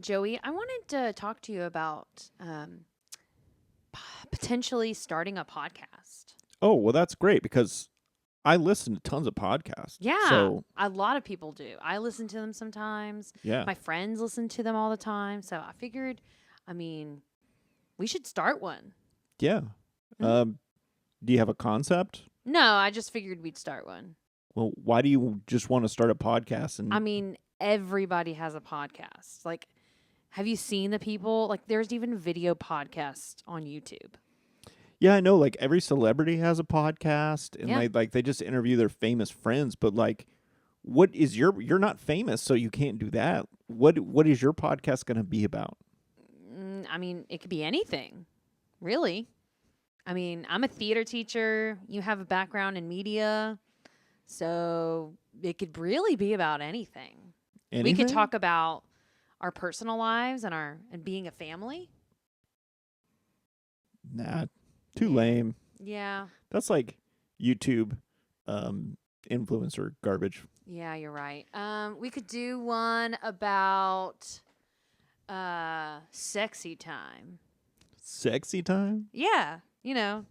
Joey, I wanted to talk to you about potentially starting a podcast. Oh, well, that's great because I listen to tons of podcasts. Yeah, So, a lot of people do. I listen to them sometimes. yeah. My friends listen to them all the time. So I figured, we should start one. Yeah. Mhm. Do you have a concept? No, I just figured we'd start one. Well, why do you just want to start a podcast? And Everybody has a podcast. Like, have you seen the people? Like, there's even video podcasts on YouTube. yeah, I know like every celebrity has a podcast and Yeah. like they just interview their famous friends, but like what is you're not famous, so you can't do that. What is your podcast going to be about? It could be anything, really. I'm a theater teacher. You have a background in media. So it could really be about anything. We Anything? could talk about our personal lives and being a family. Nah, too Yeah. lame. Yeah. That's like YouTube influencer garbage. Yeah, you're right. We could do one about sexy time. Sexy time? Yeah.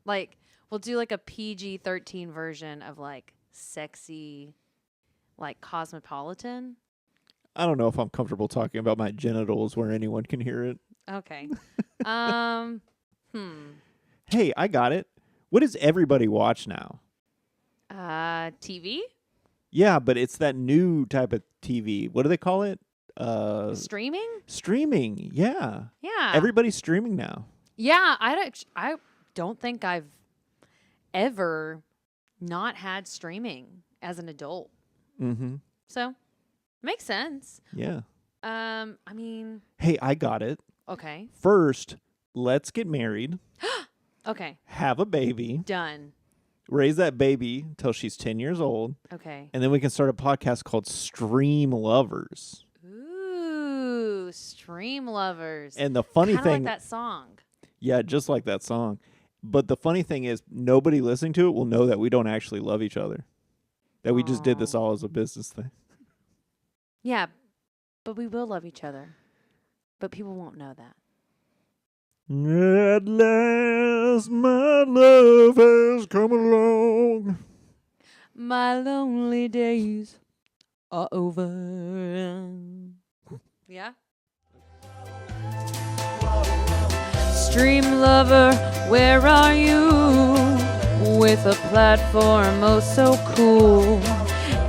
Like we'll do like a PG-13 version of like sexy, like Cosmopolitan. I don't know if I'm comfortable talking about my genitals where anyone can hear it. Okay. Hmm. Hey, I got it. What does everybody watch now? TV? Yeah, but it's that new type of TV. What do they call it? Streaming? Streaming. Yeah. Yeah. Everybody's streaming now. Yeah, I don't think I've ever not had streaming as an adult. Mm-hmm. So, makes sense. Yeah. I mean, Hey, I got it. okay. First, let's get married, Okay. have a baby, Done. raise that baby till she's 10 years old, Okay. and then we can start a podcast called Stream Lovers. Ooh, stream lovers. And the funny Kinda thing, like that song. yeah, just like that song. But the funny thing is, nobody listening to it will know that we don't actually love each other. That we just did this Aw. all as a business thing. Yeah, but we will love each other. But people won't know that. At last, my love has come along. My lonely days are over. Yeah? Stream lover, where are you? With a platform oh so cool.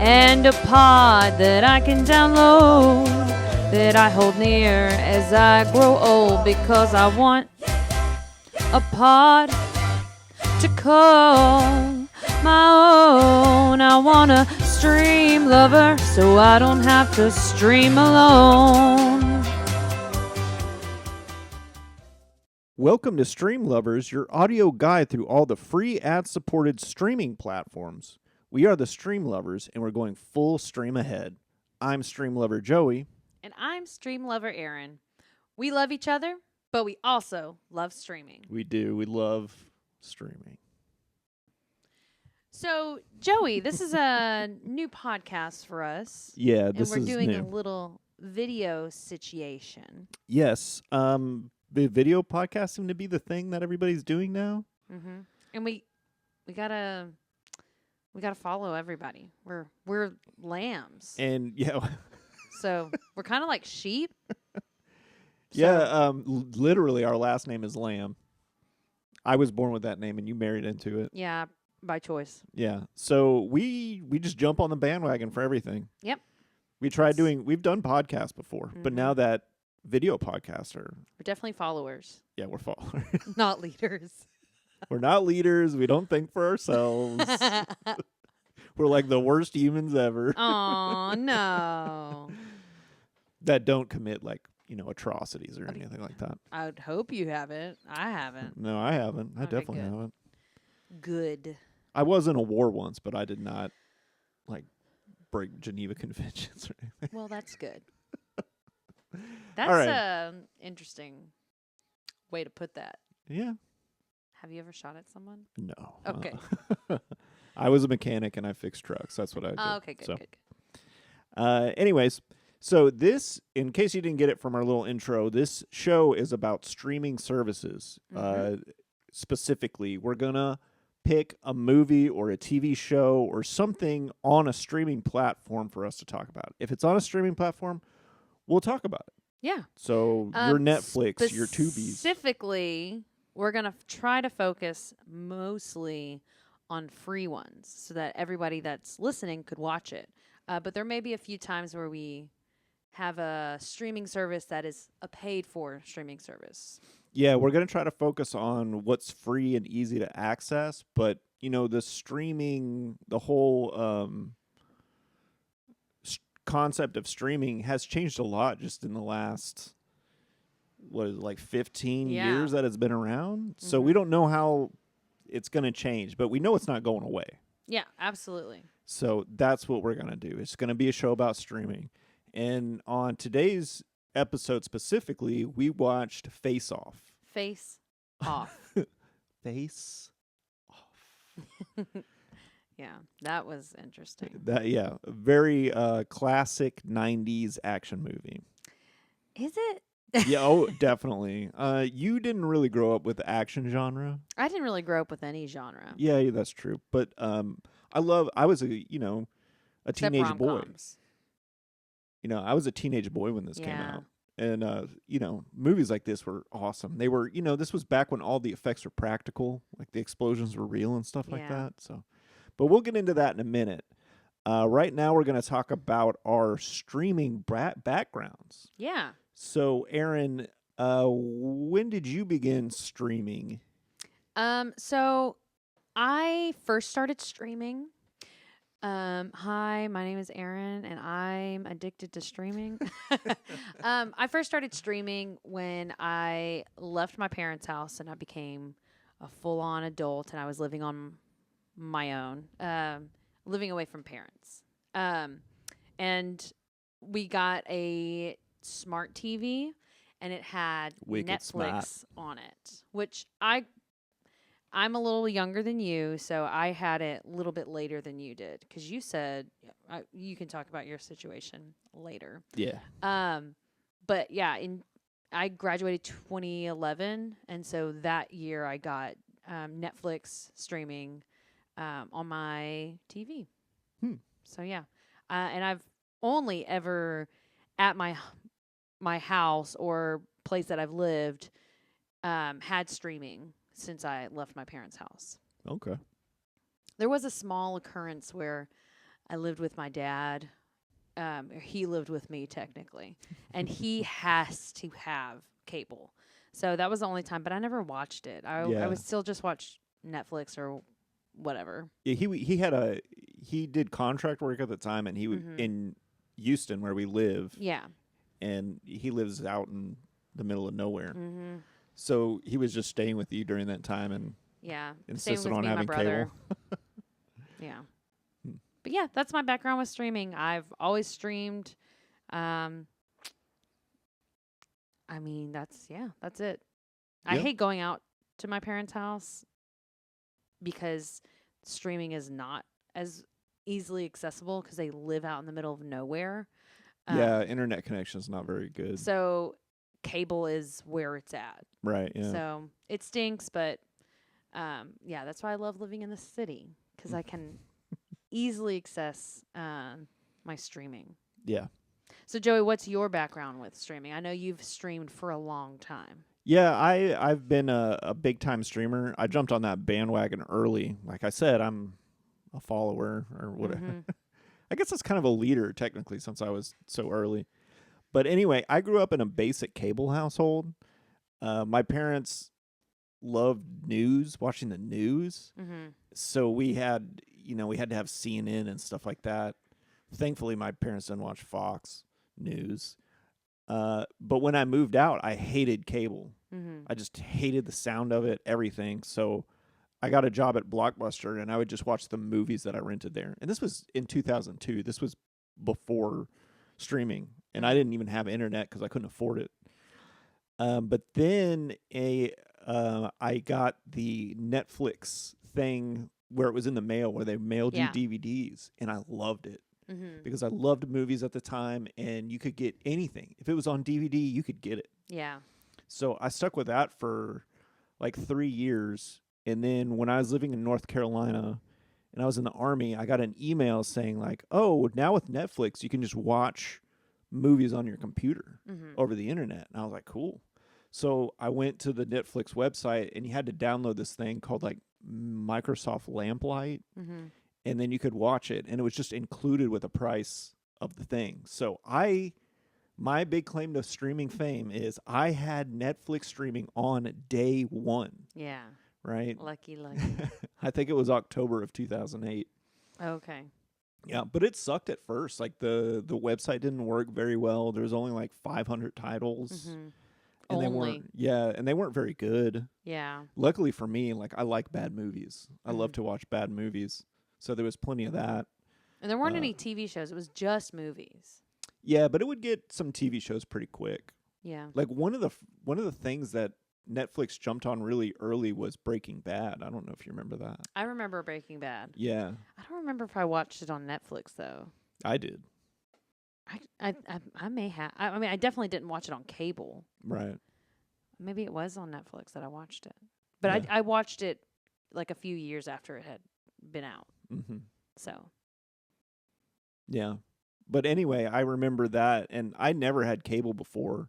And a pod that I can download, that I hold near as I grow old, because I want a pod to call my own. I want a stream lover so I don't have to stream alone. Welcome to Stream Lovers, your audio guide through all the free ad-supported streaming platforms. We are the Stream Lovers, and we're going full stream ahead. I'm Stream Lover Joey. And I'm stream lover Erin. We love each other, but we also love streaming. We do. We love streaming. So, Joey, this is a new podcast for us. Yeah, And this we're is doing new. a little video situation. Yes. The video podcast seem to be the thing that everybody's doing now. Mm-hmm. And we gotta follow everybody. We're lambs, And yeah, so we're kind of like sheep. yeah. Literally, our last name is Lamb. I was born with that name, and you married into it. Yeah, by choice. Yeah. So we just jump on the bandwagon for everything. Yep. We've done podcasts before, but Mhm. now that video podcasts are, We're definitely followers, yeah, we're followers. not leaders. We're not leaders. We don't think for ourselves. We're like the worst humans ever Oh no! that don't commit atrocities or Okay. anything like that. I would hope you haven't. I haven't. No, I haven't. I Okay, definitely good. haven't. Good. I was in a war once, but I did not break Geneva Conventions or anything. Well, that's good. That's right. interesting way to put that. Yeah. Have you ever shot at someone? No. Okay. I was a mechanic and I fixed trucks. That's what I did. Oh, okay, good, So, good, good. anyways, So this, in case you didn't get it from our little intro, this show is about streaming services. Specifically, we're going to pick a movie or a TV show or something on a streaming platform for us to talk about. If it's on a streaming platform, we'll talk about it. Yeah. So your Netflix, your Tubies. Specifically, we're going to try to focus mostly on free ones so that everybody that's listening could watch it. But there may be a few times where we have a streaming service that is a paid-for streaming service. Yeah, we're going to try to focus on what's free and easy to access, but, the streaming, the whole concept of streaming has changed a lot just in the last, 15 years that it's been around? Mm-hmm. So we don't know how it's going to change, but we know it's not going away. Yeah, absolutely. So that's what we're going to do. It's going to be a show about streaming. And on today's episode specifically, we watched Face Off. Face Off. Face Off. Yeah, that was interesting. A very classic 90s action movie. Is it? Yeah, definitely. You didn't really grow up with the action genre. I didn't really grow up with any genre. Yeah, that's true. But I was a teenage boy. I was a teenage boy when this came out. And, movies like this were awesome. They were, this was back when all the effects were practical, like the explosions were real and stuff like that. So, but we'll get into that in a minute. Right now, we're going to talk about our streaming backgrounds. Yeah. So, Aaron, when did you begin streaming? So I first started streaming. Hi, my name is Erin, and I'm addicted to streaming. I first started streaming when I left my parents' house and I became a full-on adult, and I was living on my own, living away from parents. And we got a smart TV, and it had Netflix on it, which I'm a little younger than you, so I had it a little bit later than you did, because you said you can talk about your situation later. Yeah. But yeah, I graduated 2011, and so that year I got Netflix streaming on my TV. So yeah, and I've only ever at my house or place that I've lived had streaming since I left my parents' house. Okay. There was a small occurrence where I lived with my dad. He lived with me technically, and he has to have cable. So that was the only time, but I never watched it. I would still just watch Netflix or whatever. Yeah, he did contract work at the time, and he was in Houston where we live. Yeah. And he lives out in the middle of nowhere. Mm-hmm. So he was just staying with you during that time and insisted on having cable. Yeah. But yeah, that's my background with streaming. I've always streamed. That's it. I hate going out to my parents' house because streaming is not as easily accessible because they live out in the middle of nowhere. Internet connection is not very good. So cable is where it's at. Right, yeah. So it stinks, but that's why I love living in the city, because I can easily access my streaming. Yeah. So Joey, what's your background with streaming? I know you've streamed for a long time. Yeah, I've been a big time streamer. I jumped on that bandwagon early. Like I said, I'm a follower or whatever. Mm-hmm. I guess that's kind of a leader technically, since I was so early. But anyway, I grew up in a basic cable household. My parents loved watching the news. Mm-hmm. So we had to have CNN and stuff like that. Thankfully, my parents didn't watch Fox News. But when I moved out, I hated cable. Mm-hmm. I just hated the sound of it, everything. So I got a job at Blockbuster, and I would just watch the movies that I rented there. And this was in 2002. This was before streaming, and I didn't even have internet because I couldn't afford it. But then I got the Netflix thing where it was in the mail, where they mailed you DVDs, and I loved it. Mm-hmm. because I loved movies at the time, and you could get anything. If it was on DVD, you could get it. Yeah. So I stuck with that for like 3 years. And then when I was living in North Carolina and I was in the Army, I got an email saying, like, oh, now with Netflix, you can just watch movies on your computer Mm-hmm. over the internet. And I was like, cool. So I went to the Netflix website, and you had to download this thing called like Microsoft Lamplight, Mm-hmm. and then you could watch it, and it was just included with the price of the thing. So my big claim to streaming fame is I had Netflix streaming on day one, Yeah. right? Lucky. I think it was October of 2008. Okay. Yeah, but it sucked at first. Like the website didn't work very well. There was only like 500 titles. Mm-hmm. And they Only. weren't very good. Yeah. Luckily for me, like I like bad movies. I love Mhm. to watch bad movies. So there was plenty of that. And there weren't Uh, any TV shows. It was just movies. Yeah, but it would get some TV shows pretty quick. Yeah. Like one of the things that Netflix jumped on really early was Breaking Bad. I don't know if you remember that. I remember Breaking Bad. Yeah, I don't remember if I watched it on Netflix though. I did. I may have. I mean, I definitely didn't watch it on cable. Right. Maybe it was on Netflix that I watched it. But Yeah. I watched it like a few years after it had been out. Mm-hmm. So Yeah. But anyway, I remember that, and I never had cable before.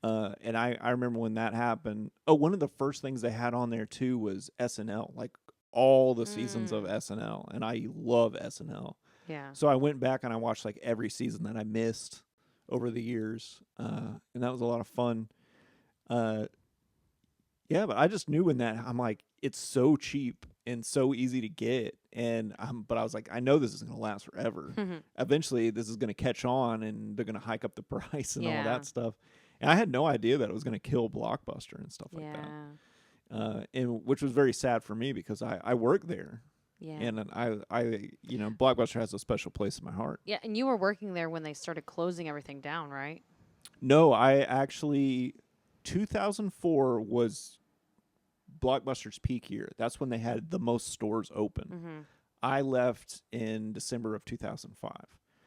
And I remember when that happened. Oh, one of the first things they had on there too was SNL, like all the seasons of SNL, and I love SNL. yeah. So I went back and I watched like every season that I missed over the years, and that was a lot of fun. Yeah, but I just knew when that I'm like, it's so cheap and so easy to get, and but I was like, I know this is gonna last forever. Eventually, this is gonna catch on, and they're gonna hike up the price and all Yeah. that stuff. And I had no idea that it was gonna kill Blockbuster and stuff like Yeah. that. And which was very sad for me because I work there, Yeah. and I Blockbuster has a special place in my heart. Yeah, and you were working there when they started closing everything down, right? No, I actually 2004 was Blockbuster's peak year. That's when they had the most stores open. Mm-hmm. I left in December of 2005.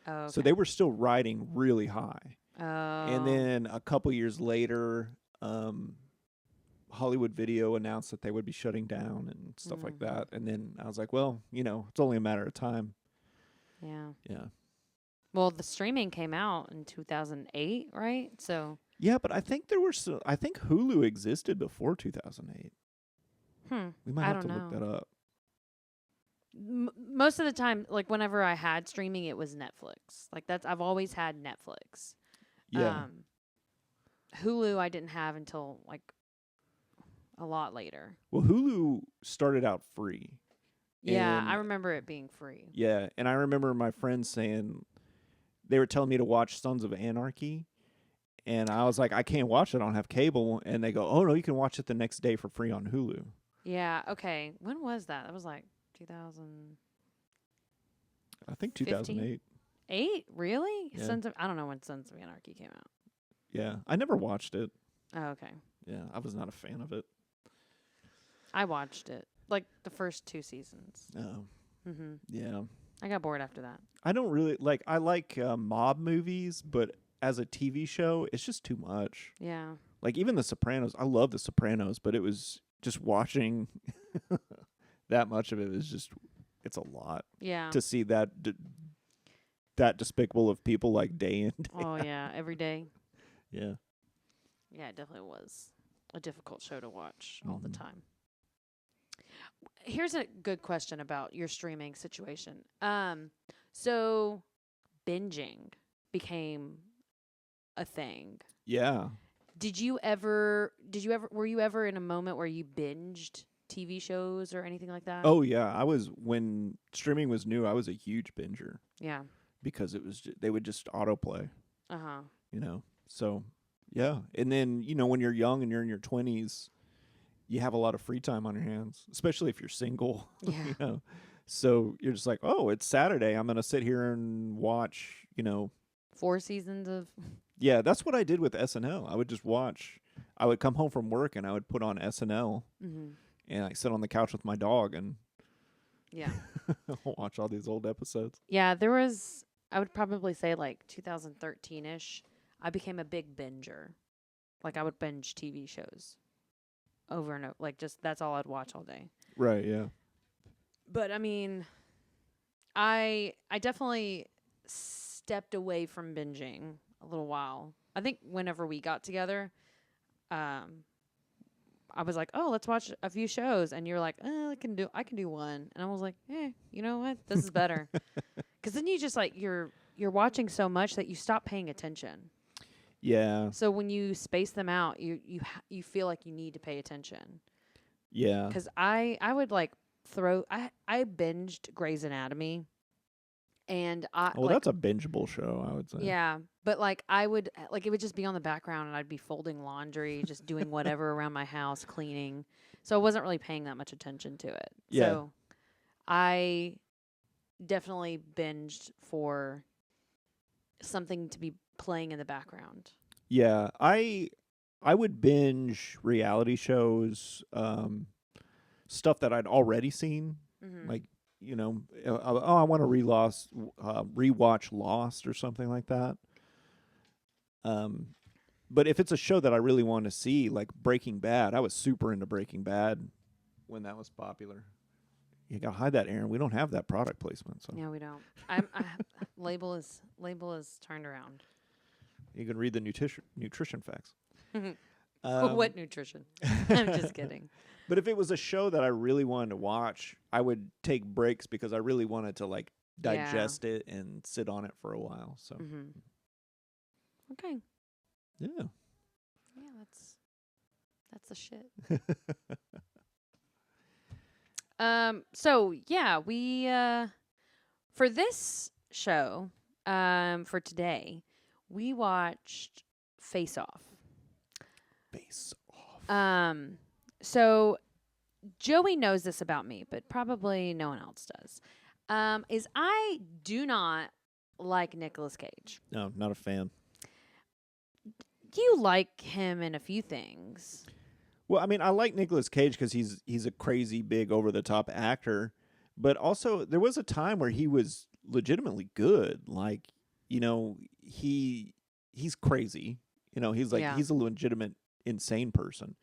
Oh, okay. So they were still riding really high. Oh. And then a couple years later, Hollywood Video announced that they would be shutting down and stuff like Mhm. that. And then I was like, well, it's only a matter of time. Yeah. Yeah. Well, the streaming came out in 2008, right? So, Yeah, but I think I think Hulu existed before 2008. We might I have to don't look that know. up. Most of the time, like whenever I had streaming, it was Netflix. Like I've always had Netflix. Yeah. Hulu I didn't have until like a lot later. Well, Hulu started out free. Yeah, And- I remember it being free. Yeah, and I remember my friends saying they were telling me to watch Sons of Anarchy, and I was like, I can't watch it. I don't have cable. And they go, oh no, you can watch it the next day for free on Hulu. Yeah, okay. When was that? That was like 2008? I think 2008. Really? Yeah. I don't know when Sons of Anarchy came out. Yeah, I never watched it. Oh, okay. Yeah, I was not a fan of it. I watched it. Like the first 2 seasons. Oh, Mhm. yeah. I got bored after that. I don't really like. I like mob movies, but as a TV show, it's just too much. Yeah. Like even The Sopranos. I love The Sopranos, but it was just watching that much of it is just. It's a lot Yeah. to see that despicable of people like day in. Day. Oh yeah, every day. Yeah. Yeah, it definitely was a difficult show to watch all the Mhm. time. Here's a good question about your streaming situation. So binging became a thing. Yeah. Were you ever in a moment where you binged TV shows or anything like that? Oh yeah. When streaming was new, I was a huge binger Yeah. because they would just autoplay. Uh-huh. So yeah. And then when you're young and you're in your 20s, you have a lot of free time on your hands, especially if you're single. Yeah. So you're just like, oh, it's Saturday. I'm gonna sit here and watch. 4 seasons of Yeah, that's what I did with SNL. I would just watch. I would come home from work and I would put on SNL Mhm. and I sit on the couch with my dog and Yeah. watch all these old episodes. Yeah, there was I would probably say like 2013-ish, I became a big binger. Like I would binge TV shows over and over. Like just that's all I'd watch all day. Right, yeah. But I mean, I definitely stepped away from binging a little while. I think whenever we got together, I was like, "Oh, let's watch a few shows," and you're like, I can do one," and I was like, you know what? This is better." Because then you just like you're watching so much that you stop paying attention. Yeah. So when you space them out, you feel like you need to pay attention. Yeah. Because I would like I binged Grey's Anatomy, and Well, that's a bingeable show, I would say. yeah, but like I would like it would just be on the background, and I'd be folding laundry, just doing whatever around my house, cleaning. So I wasn't really paying that much attention to it. Yeah. So I definitely binged for something to be playing in the background. Yeah, I would binge reality shows, stuff that I'd already seen, like I want to rewatch Lost or something like that. But if it's a show that I really want to see, like Breaking Bad, I was super into Breaking Bad when that was popular. You gotta hide that, Aaron. We don't have that product placement, so No, we don't. Label is turned around. you can read the nutrition facts. What nutrition? I'm just kidding. But if it was a show that I really wanted to watch, I would take breaks because I really wanted to like digest it and sit on it for a while. So Okay. yeah. Yeah, that's the shit. So yeah, we for this show, for today, we watched Face Off. Face Off. So Joey knows this about me, but probably no one else does. Is I do not like Nicolas Cage. No, not a fan. You like him in a few things. Well, I mean, I like Nicolas Cage because he's a crazy, big, over-the-top actor. But also, there was a time where he was legitimately good. Like, he's crazy. He's like he's a legitimate insane person.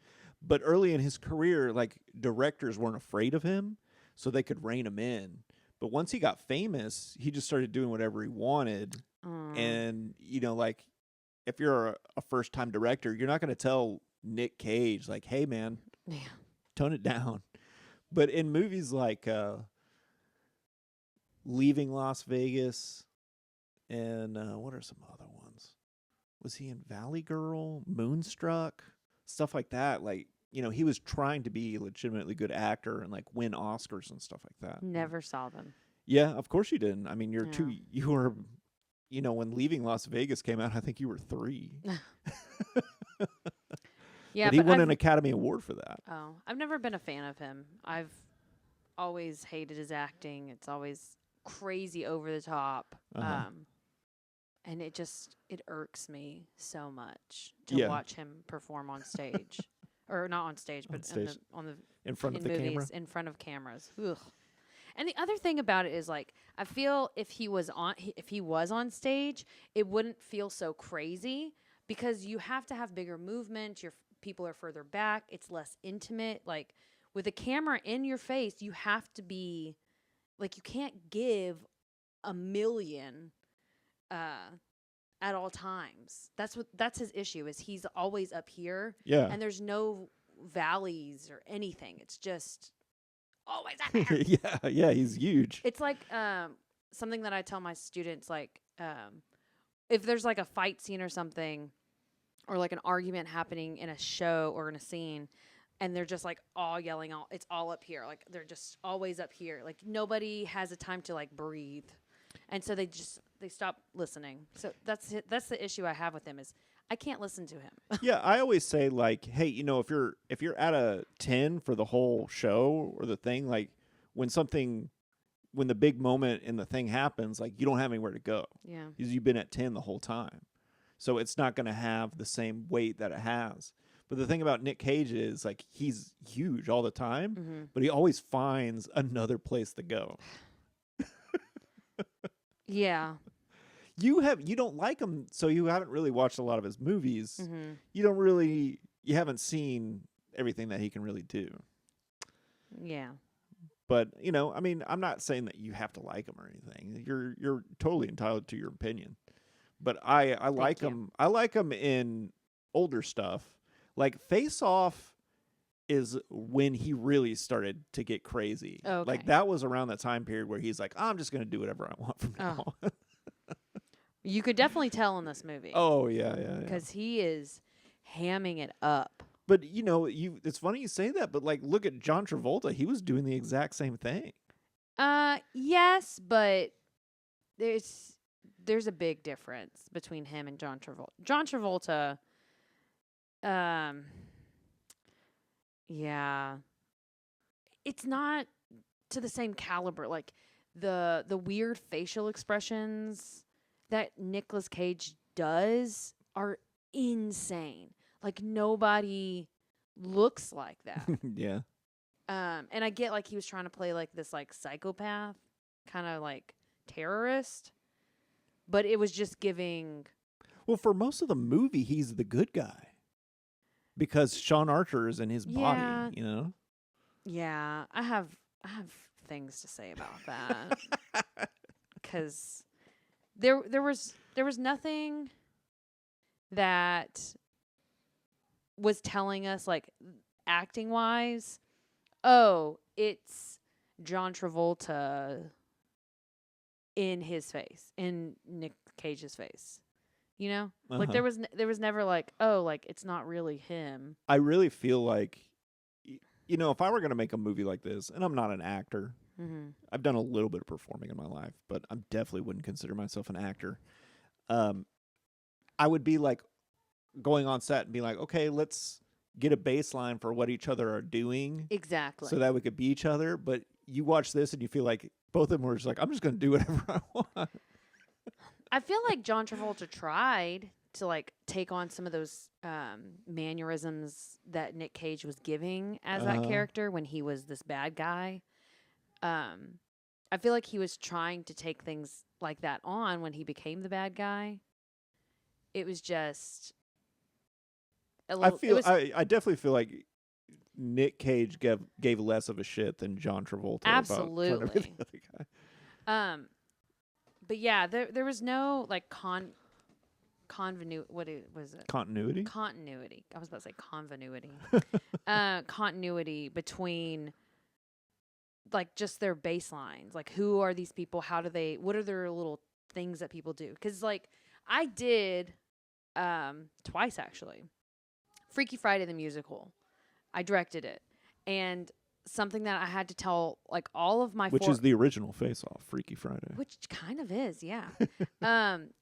But early in his career, like directors weren't afraid of him, so they could rein him in. But once he got famous, he just started doing whatever he wanted. And like if you're a first-time director, you're not going to tell Nick Cage like, "Hey, man, tone it down." But in movies like Leaving Las Vegas and what are some other ones? Was he in Valley Girl, Moonstruck, stuff like that? Like, he was trying to be a legitimately good actor and like win Oscars and stuff like that. Never saw them. Yeah, of course you didn't. I mean, you were, when Leaving Las Vegas came out, I think you were 3. Yeah, but he won an Academy Award for that. Oh, I've never been a fan of him. I've always hated his acting. It's always crazy over the top. And it irks me so much to watch him perform on stage. Or not on stage, but in front of the movies, camera. in front of cameras. Ugh. And the other thing about it is like I feel if he was on stage, it wouldn't feel so crazy because you have to have bigger movement. Your people are further back. It's less intimate. Like with a camera in your face, you have to be like you can't give a million at all times. That's his issue is he's always up here. Yeah. And there's no valleys or anything. It's just always up here. yeah, he's huge. It's like something that I tell my students, like if there's like a fight scene or something, or like an argument happening in a show or in a scene, and they're just like all yelling, it's all up here. Like they're just always up here. Like nobody has a time to like breathe, and so they stop listening. So that's the issue I have with him is I can't listen to him. Yeah, I always say like, hey, if you're at a 10 for the whole show or the thing, like when the big moment in the thing happens, like you don't have anywhere to go. Yeah. Because you've been at 10 the whole time. So it's not going to have the same weight that it has. But the thing about Nick Cage is like he's huge all the time, but he always finds another place to go. Yeah. You don't like him, so you haven't really watched a lot of his movies. Mm-hmm. You haven't seen everything that he can really do. Yeah. But, I mean, I'm not saying that you have to like him or anything. You're totally entitled to your opinion. But I like him. I like him in older stuff. Like Face Off is when he really started to get crazy. Okay. Like that was around that time period where he's like, I'm just going to do whatever I want from now on. You could definitely tell in this movie. Oh, yeah. Because he is hamming it up. But, it's funny you say that, but like look at John Travolta. He was doing the exact same thing. Yes, but there's a big difference between him and John Travolta. John Travolta, yeah, it's not to the same caliber. Like the weird facial expressions that Nicolas Cage does are insane. Like nobody looks like that. Yeah. And I get like he was trying to play like this like psychopath, kind of like terrorist, but it was just giving. Well, for most of the movie, he's the good guy because Sean Archer is in his body. Yeah, I have things to say about that because there was nothing that was telling us like acting wise. Oh, it's John Travolta in his face, in Nick Cage's face. Like there was never like, oh, like it's not really him. I really feel like, if I were going to make a movie like this, and I'm not an actor, I've done a little bit of performing in my life, but I definitely wouldn't consider myself an actor. I would be like going on set and be like, okay, let's get a baseline for what each other are doing. Exactly. So that we could be each other. But you watch this and you feel like both of them were just like, I'm just going to do whatever I want. I feel like John Travolta tried to like take on some of those mannerisms that Nick Cage was giving as that character when he was this bad guy. I feel like he was trying to take things like that on when he became the bad guy. It was just a little. I definitely feel like Nick Cage gave less of a shit than John Travolta. Absolutely. About the other guy. But yeah, there was no like what was it? Continuity? Continuity. I was about to say convenuity. Continuity between like just their baselines. Like who are these people? What are their little things that people do? Because like I did twice actually. Freaky Friday the musical. I directed it. And something that I had to tell like all of my Which is the original Face Off, Freaky Friday. Which kind of is, yeah.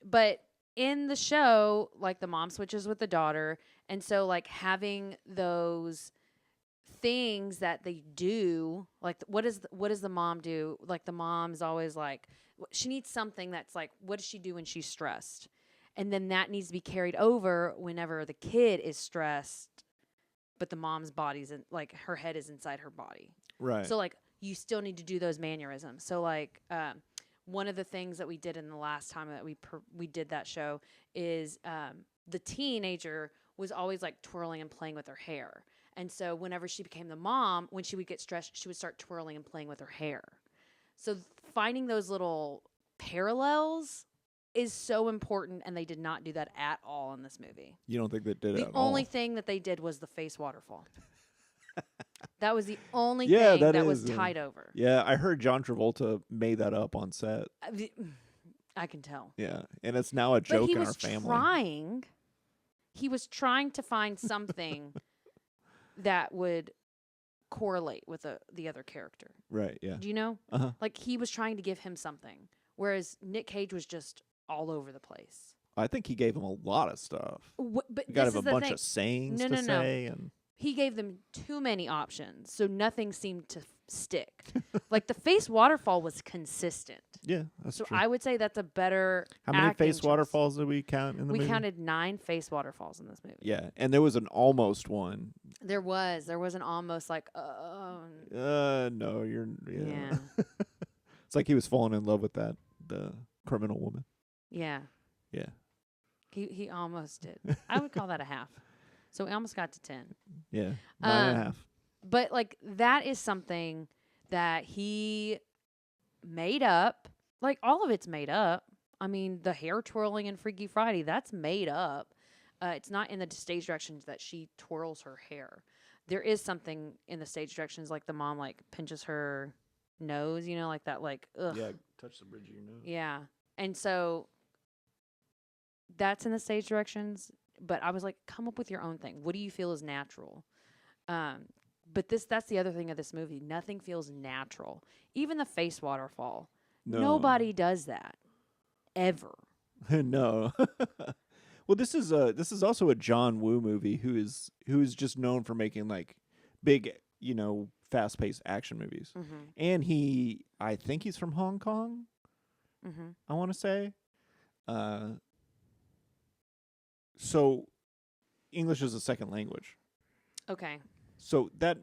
But in the show, like the mom switches with the daughter, and so like having those things that they do, like what does the mom do? Like the mom's always like she needs something that's like what does she do when she's stressed? And then that needs to be carried over whenever the kid is stressed, but the mom's body's like her head is inside her body. Right. So like you still need to do those mannerisms. So like one of the things that we did in the last time that we did that show is the teenager was always like twirling and playing with her hair. And so whenever she became the mom, when she would get stressed, she would start twirling and playing with her hair. So finding those little parallels is so important, and they did not do that at all in this movie. You don't think they did it at all? The only thing that they did was the face waterfall. That was the only thing that was tied over. Yeah, I heard John Travolta made that up on set. I can tell. Yeah, and it's now a joke in our family. He was trying to find something that would correlate with the other character. Right, yeah. Do you know? Uh-huh. Like he was trying to give him something, whereas Nick Cage was just all over the place. I think he gave him a lot of stuff. But he got him a bunch of sayings to say. And he gave them too many options, so nothing seemed to stick. Like the face waterfall was consistent. Yeah, that's true. So I would say that's a better. How many face waterfalls did we count in the movie? We counted 9 face waterfalls in this movie. Yeah, and there was an almost one. There was an almost like. No, you're. Yeah. It's like he was falling in love with the criminal woman. Yeah. Yeah. He almost did. I would call that a half. So we almost got to 10. Yeah. 9.5. But like that is something that he made up. Like all of it's made up. I mean, the hair twirling in Freaky Friday, that's made up. It's not in the stage directions that she twirls her hair. There is something in the stage directions, like the mom like pinches her nose, you know, like that, like ugh. Yeah, touch the bridge of your nose. Yeah. And so that's in the stage directions. But I was like, come up with your own thing. What do you feel is natural? But that's the other thing of this movie. Nothing feels natural. Even the face waterfall. No. Nobody does that ever. No. Well, this is also a John Woo movie who is just known for making like big, fast-paced action movies. Mm-hmm. And I think he's from Hong Kong. Mm-hmm. I want to say. So English is a second language. Okay. So that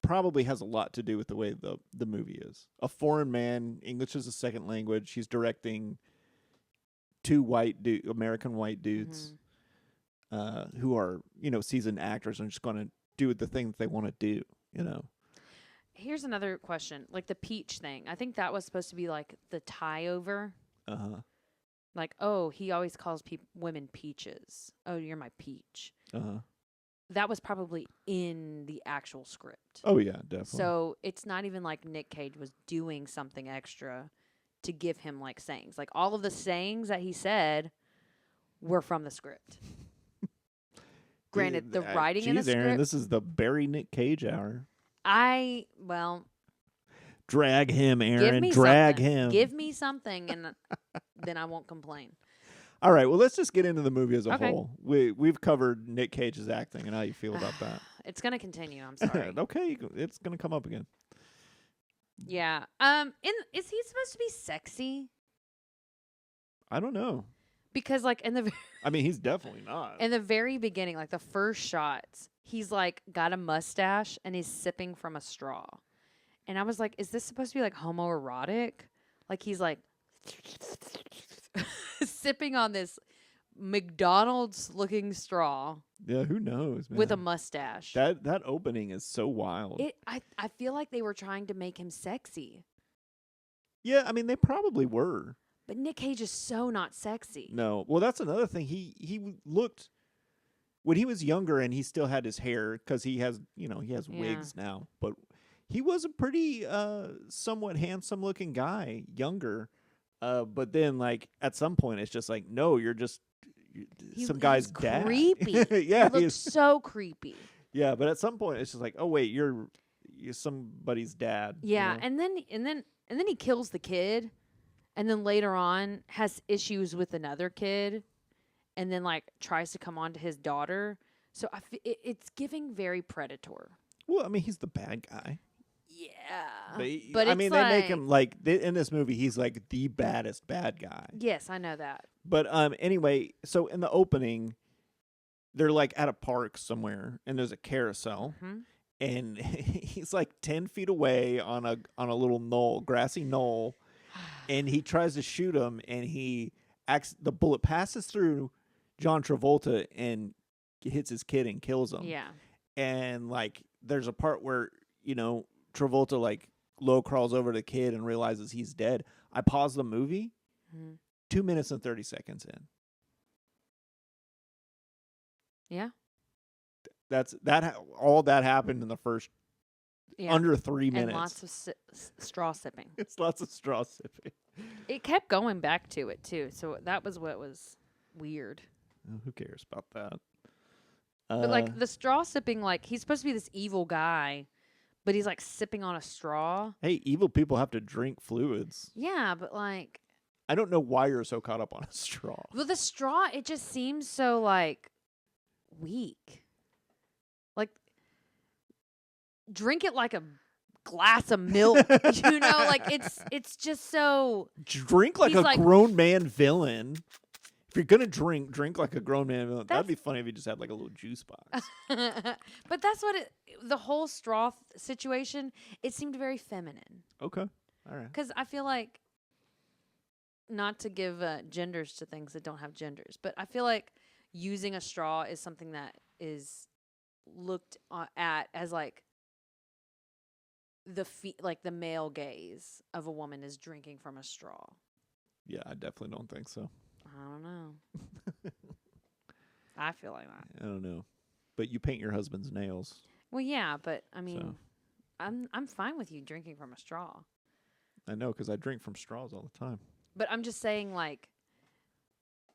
probably has a lot to do with the way the movie is. A foreign man, English is a second language. He's directing two American white dudes who are, seasoned actors and just going to do the thing that they want to do, Here's another question. Like the peach thing. I think that was supposed to be like the tie over. Uh-huh. Like, oh, he always calls women peaches. Oh, you're my peach. Uh-huh. That was probably in the actual script. Oh, yeah, definitely. So it's not even like Nick Cage was doing something extra to give him like sayings. Like all of the sayings that he said were from the script. Granted, the writing in the script. Aaron, this is the Barry Nick Cage hour. Drag him, Aaron. Give me Drag something. him. Give me something, and then I won't complain. All right, well, let's just get into the movie as a Okay. whole. We've covered Nick Cage's acting and how you feel about that. It's gonna continue. I'm sorry. Okay, it's gonna come up again. Yeah. Is he supposed to be sexy? I don't know. Because like in the I mean, he's definitely not. in the very beginning, like the first shots, he's like got a mustache and he's sipping from a straw. And I was like, is this supposed to be like homoerotic? Like he's like sipping on this McDonald's looking straw Yeah, who knows, man? with a mustache. That opening is so wild. I feel like they were trying to make him sexy. Yeah, I mean, they probably were. But Nick Cage is so not sexy. No. Well, that's another thing. He looked when he was younger and he still had his hair because he has wigs now. But he was a pretty somewhat handsome looking guy, younger. But then like at some point it's just like, no, you're just some guy's dad. Creepy. Yeah, he looks so creepy. Yeah, but at some point it's just like, oh wait, you're somebody's dad. Yeah, and then he kills the kid, and then later on has issues with another kid, and then like tries to come on to his daughter. So it's giving very Predator. Well, I mean, he's the bad guy. Yeah, but I mean, they make him like in this movie. He's like the baddest bad guy. Yes, I know that. But anyway, so in the opening, they're like at a park somewhere, and there's a carousel, and he's like 10 feet away on a little grassy knoll, and he tries to shoot him, and the bullet passes through John Travolta and hits his kid and kills him. Yeah, and like there's a part where Travolta like low crawls over to the kid and realizes he's dead. I paused the movie. 2 minutes and 30 seconds in. Yeah. All that happened in the first under 3 minutes. And lots of straw sipping. It's lots of straw sipping. It kept going back to it too, so that was what was weird. Oh, who cares about that? But like the straw sipping, like he's supposed to be this evil guy, but he's like sipping on a straw. Hey, evil people have to drink fluids. Yeah, but like I don't know why you're so caught up on a straw. Well, the straw, it just seems so like weak. Like drink it like a glass of milk. Like it's just so drink like a grown man villain. If you're gonna drink like a grown man villain. That'd be funny if you just had like a little juice box. But that's what the whole straw situation, it seemed very feminine. Okay. All right. Because I feel like not to give genders to things that don't have genders, but I feel like using a straw is something that is looked at as like like the male gaze of a woman is drinking from a straw. Yeah, I definitely don't think so. I don't know. I feel like that. I don't know. But you paint your husband's nails. Well, yeah, but I mean, So. I'm fine with you drinking from a straw. I know, because I drink from straws all the time. But I'm just saying, like,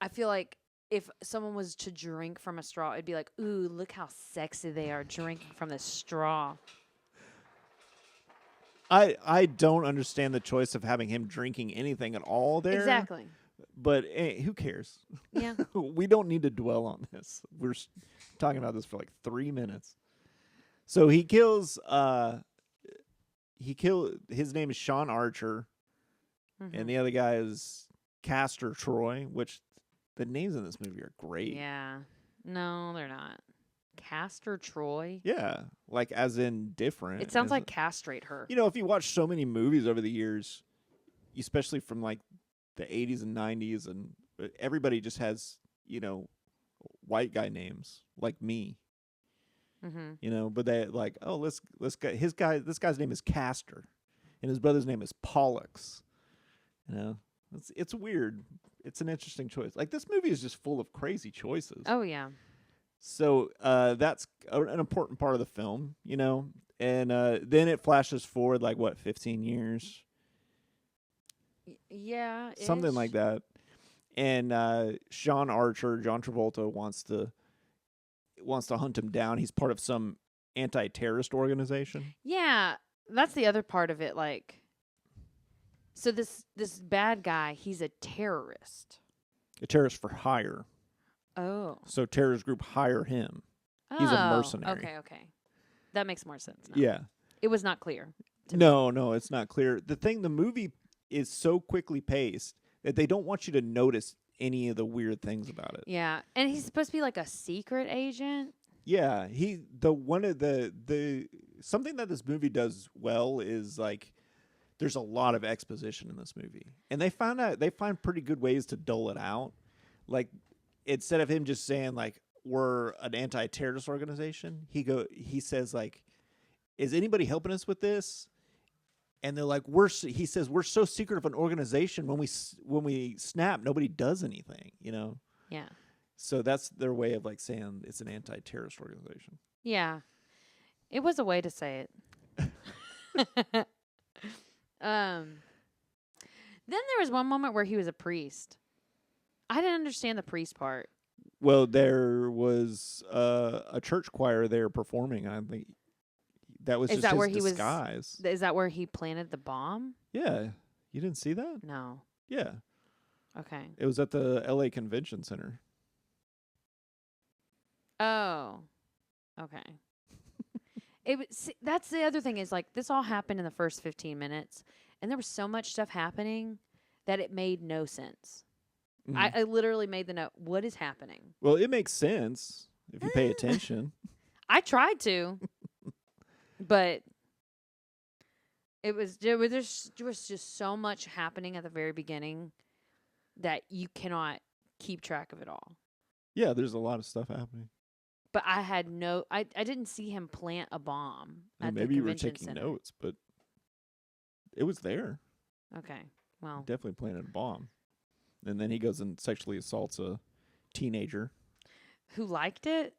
I feel like if someone was to drink from a straw, it'd be like, ooh, look how sexy they are drinking from this straw. I don't understand the choice of having him drinking anything at all there. Exactly. But who cares? Yeah. We don't need to dwell on this. We're talking about this for like 3 minutes. So he kills. His name is Sean Archer, and the other guy is Castor Troy. Which the names in this movie are great. Yeah. No, they're not. Castor Troy? Yeah, like as in different. It sounds like castrate her. You know, if you watch so many movies over the years, especially from like the 80s and 90s, and everybody just has, white guy names like me. Mm-hmm. You know, but they like, oh, let's get this guy's name is Castor, and his brother's name is Pollux. You know, it's weird. It's an interesting choice. Like, this movie is just full of crazy choices. Oh yeah. So that's an important part of the film, and then it flashes forward like 15 years, Yeah, something like that. And Sean Archer, John Travolta, wants to hunt him down. He's part of some anti-terrorist organization. Yeah, that's the other part of it. Like, so this bad guy, he's a terrorist. A terrorist for hire. Oh. So terrorist group hire him. He's a mercenary. Okay. That makes more sense now. Yeah. It was not clear. No, it's not clear. The movie is so quickly paced that they don't want you to notice any of the weird things about it. Yeah, and he's supposed to be like a secret agent. Yeah, one of the something that this movie does well is like there's a lot of exposition in this movie, and they find pretty good ways to dull it out. Like, instead of him just saying like we're an anti-terrorist organization, he says like, is anybody helping us with this? And they're like, he says we're so secret of an organization, when we snap, nobody does anything, Yeah. So that's their way of like saying it's an anti-terrorist organization. Yeah. It was a way to say it. Then there was one moment where he was a priest. I didn't understand the priest part. Well, there was a church choir there performing. I think that was Is just that his where he disguise. Is that where he planted the bomb? Yeah. You didn't see that? No. Yeah. Okay. It was at the LA Convention Center. Oh. Okay. That's the other thing is, like, this all happened in the first 15 minutes, and there was so much stuff happening that it made no sense. Mhm. I literally made the note, what is happening? Well, it makes sense if you pay attention. I tried to, but there was just so much happening at the very beginning that you cannot keep track of it all. Yeah, there's a lot of stuff happening. But I didn't see him plant a bomb at Maybe the you were convention taking center. notes, but it was there. Okay, well, Definitely planted a bomb. And then he goes and sexually assaults a teenager. who liked it?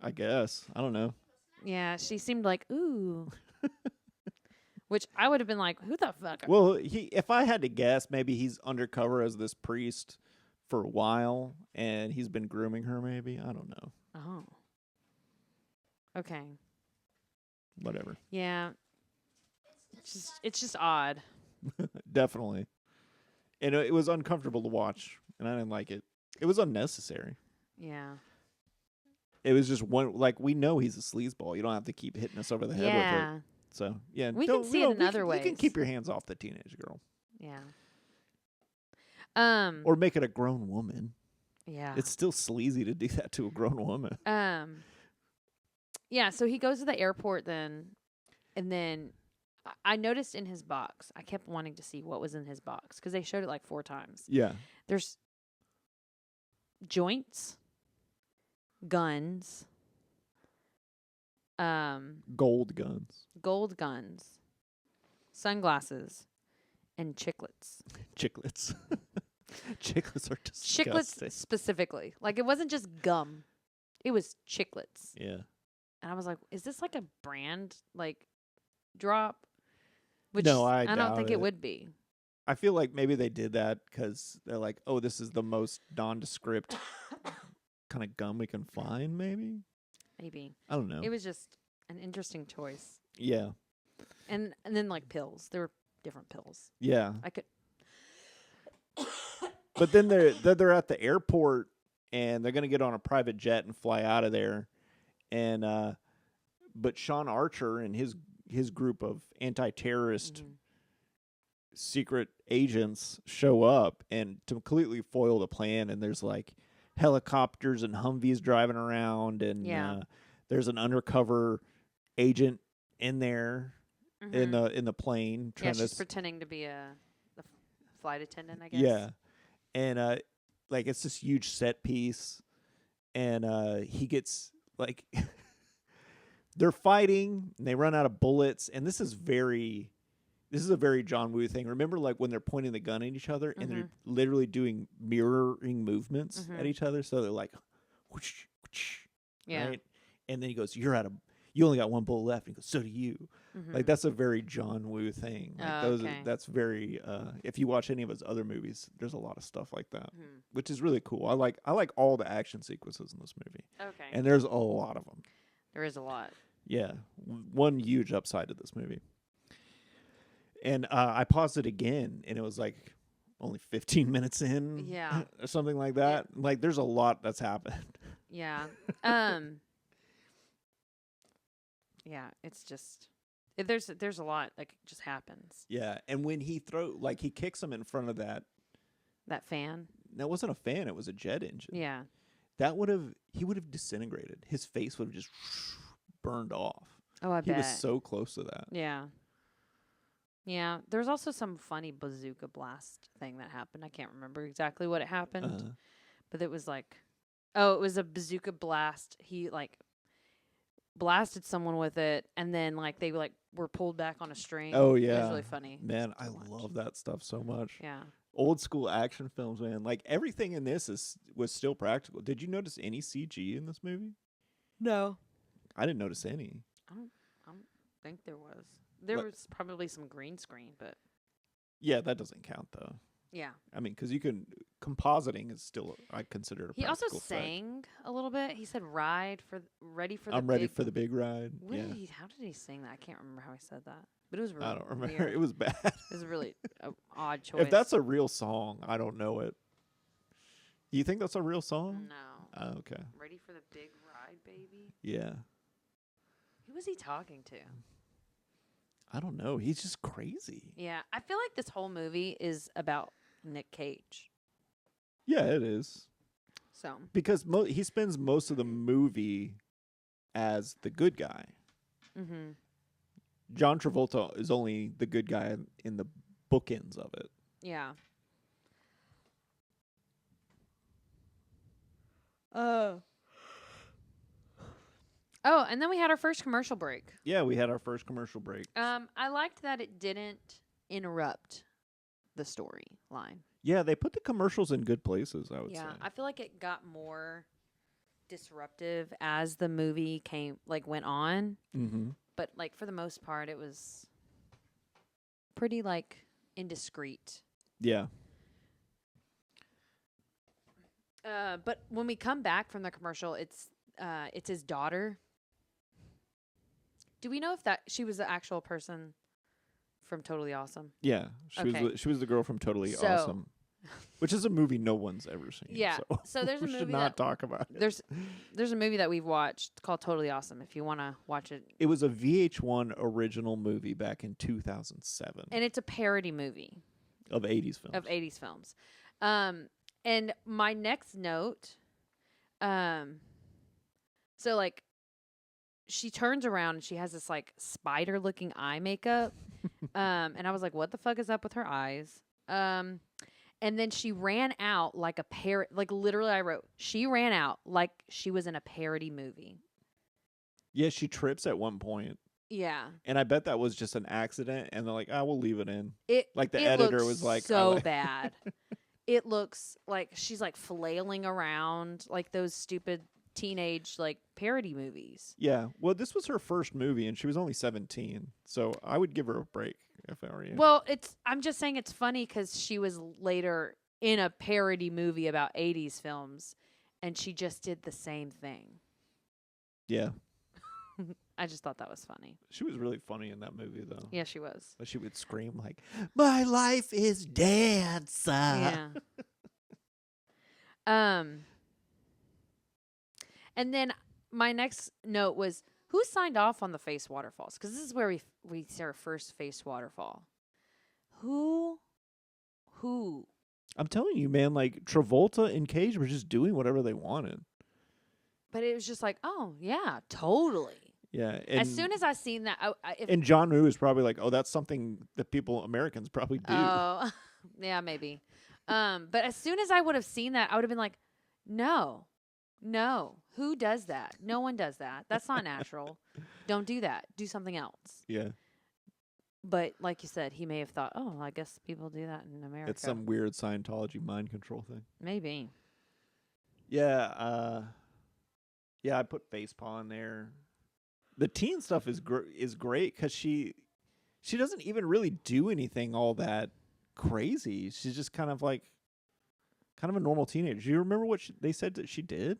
I guess. I don't know. Yeah, she seemed like, ooh. Which I would have been like, who the fuck? Well, if I had to guess, maybe he's undercover as this priest for a while, and he's been grooming her, maybe. I don't know. Oh. Okay. Whatever. Yeah. It's just odd. Definitely. And it was uncomfortable to watch, and I didn't like it. It was unnecessary. Yeah. It was just one, like, we know he's a sleazeball. You don't have to keep hitting us over the head with Yeah. it. So, yeah. We can see it in other You can ways. keep your hands off the teenage girl. Yeah. Or make it a grown woman. Yeah. It's still sleazy to do that to a grown woman. Yeah, so he goes to the airport then, and then I noticed in his box, I kept wanting to see what was in his box because they showed it like 4 times. Yeah. There's joints, guns, Gold guns. gold guns, sunglasses, and chiclets. Chiclets. Chiclets are Chiclets disgusting. specifically. Like, it wasn't just gum. It was chiclets. Yeah. And I was like, is this like a brand, like, drop? Which No, I don't doubt think it. it would be. I feel like maybe they did that because they're like, oh, this is the most nondescript kind of gum we can find, maybe? Maybe. I don't know. It was just an interesting choice. Yeah. And then, like, pills. There were different pills. Yeah. I could... But then they're at the airport and they're going to get on a private jet and fly out of there. And but Sean Archer and his group of anti-terrorist Mhm. secret agents show up and to completely foil the plan. And there's like helicopters and Humvees driving around, and Yeah. there's an undercover agent in there in Mhm. the plane Yeah, trying she's to pretending to be the flight attendant, I guess. yeah. And like it's this huge set piece, and he gets like they're fighting and they run out of bullets, and this is a very John Woo thing. Remember, like when they're pointing the gun at each other and they're literally doing mirroring movements at each other, so they're like, whoosh, whoosh, Yeah. right? And then he goes, you only got one bullet left. And he goes, so do you. Mhm. Like that's a very John Woo thing. Like okay. that's very if you watch any of his other movies, there's a lot of stuff like that, Mhm. which is really cool. I like all the action sequences in this movie. Okay. And there's a lot of them. There is a lot. Yeah. One huge upside to this movie. And I paused it again and it was like only 15 minutes in Yeah. or something like that. Like there's a lot that's happened. Yeah. Yeah, it's just there's a lot like it just happens. Yeah, and when he he kicks him in front of that Fan. that wasn't a fan, it was a jet engine. Yeah. He would have disintegrated. His face would have just burned off. Oh, I He bet. was so close to that. Yeah. Yeah. There's also some funny bazooka blast thing that happened. I can't remember exactly what it happened, but it was like, it was a bazooka blast. He like blasted someone with it, and then like they like were pulled back on a string. Oh It yeah. was really funny. Man, I watch. love that stuff so much. Yeah. Old school action films, man. Like everything in this was still practical. Did you notice any CG in this movie? No. I didn't notice any. I don't think there was. There What- was probably some green screen, but Yeah, that doesn't count though. yeah. I mean, because compositing is still I consider a He also practical effect. sang a little bit. He said ready for the I'm ready big for the big ride. What Yeah. did he? How did he sing that? I can't remember how he said that, but it was really I don't remember. weird. It was bad. It was a really odd choice. If that's a real song, I don't know it. You think that's a real song? no, Oh, okay. ready for the big ride, baby. Yeah. Who was he talking to? I don't know. He's just crazy. Yeah, I feel like this whole movie is about Nick Cage. Yeah, it is. So Because he spends most of the movie as the good guy. mm-hmm. John Travolta is only the good guy in the bookends of it. Yeah. Oh, and then we had our first commercial break. Yeah, we had our first commercial break. I liked that it didn't interrupt the storyline. Yeah, they put the commercials in good places, I would say. I feel like it got more disruptive as the movie went on, Mm-hmm. but like for the most part it was pretty like indiscreet. Yeah. But when we come back from the commercial, it's his daughter. Do we know if she was the actual person from Totally Awesome? Yeah, Okay. she was the girl from Totally So- Awesome, which is a movie no one's ever seen. Yeah, so there's a we should movie not that- talk about it. There's a movie that we've watched called Totally Awesome. If you want to watch it, It was a VH1 original movie back in 2007 and it's a parody movie of 80s films. of 80s films. And my next note, so like she turns around and she has this like spider looking eye makeup. And I was like, what the fuck is up with her eyes? And then she ran out like a parrot. Like literally I wrote, she ran out like she was in a parody movie. Yeah, she trips at one point. Yeah. And I bet that was just an accident, and they're like, we'll leave it in. It Like the it editor looks was like, so bad. It looks like she's like flailing around like those stupid teenage like parody movies. Yeah. Well, this was her first movie, and she was only 17, so I would give her a break if I were you. Well, I'm just saying it's funny because she was later in a parody movie about 80s films, and she just did the same thing. Yeah. I just thought that was funny. She was really funny in that movie, though. Yeah, she was. But she would scream like, "My life is dance." Yeah. And then my next note was, who signed off on the face waterfalls? Because this is where we see our first face waterfall. Who? I'm telling you, man, like Travolta and Cage were just doing whatever they wanted. But it was just like, oh, yeah, totally. Yeah. As soon as I seen that, and John Woo is probably like, oh, that's something that Americans probably do. Oh, yeah, maybe. But as soon as I would have seen that, I would have been like, no, who does that? No one does that. That's not natural. Don't do that. Do something else. Yeah. But like you said, he may have thought, oh, I guess people do that in America. It's some weird Scientology mind control thing. Maybe. Yeah. Yeah, I put Facepaw in there. The teen stuff is great because she doesn't even really do anything all that crazy. She's just kind of a normal teenager. Do you remember what they said that she did?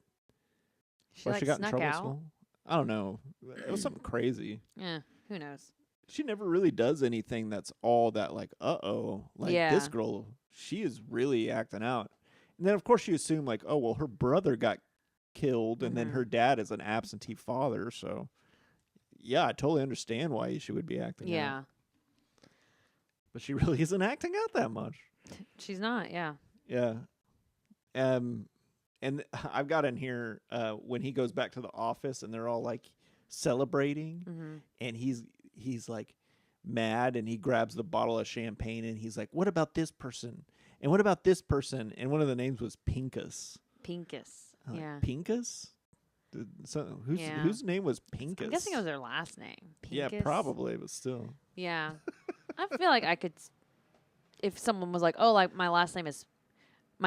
She got in trouble out. School? I don't know. It was something crazy. Yeah, who knows? She never really does anything that's all that like, this girl, she is really acting out. And then of course she assumed like, oh well, her brother got killed, and then her dad is an absentee father, so. Yeah, I totally understand why she would be acting out. Yeah. But she really isn't acting out that much. She's not, yeah. Yeah. And I've got in here when he goes back to the office and they're all like celebrating, and he's like mad, and he grabs the bottle of champagne and he's like, what about this person? And what about this person? And one of the names was Pincus. Yeah. Pincus? So whose name was Pincus? I'm guessing it was their last name. Pincus? Yeah, probably, but still. Yeah. I feel like I could, if someone was like, oh, like my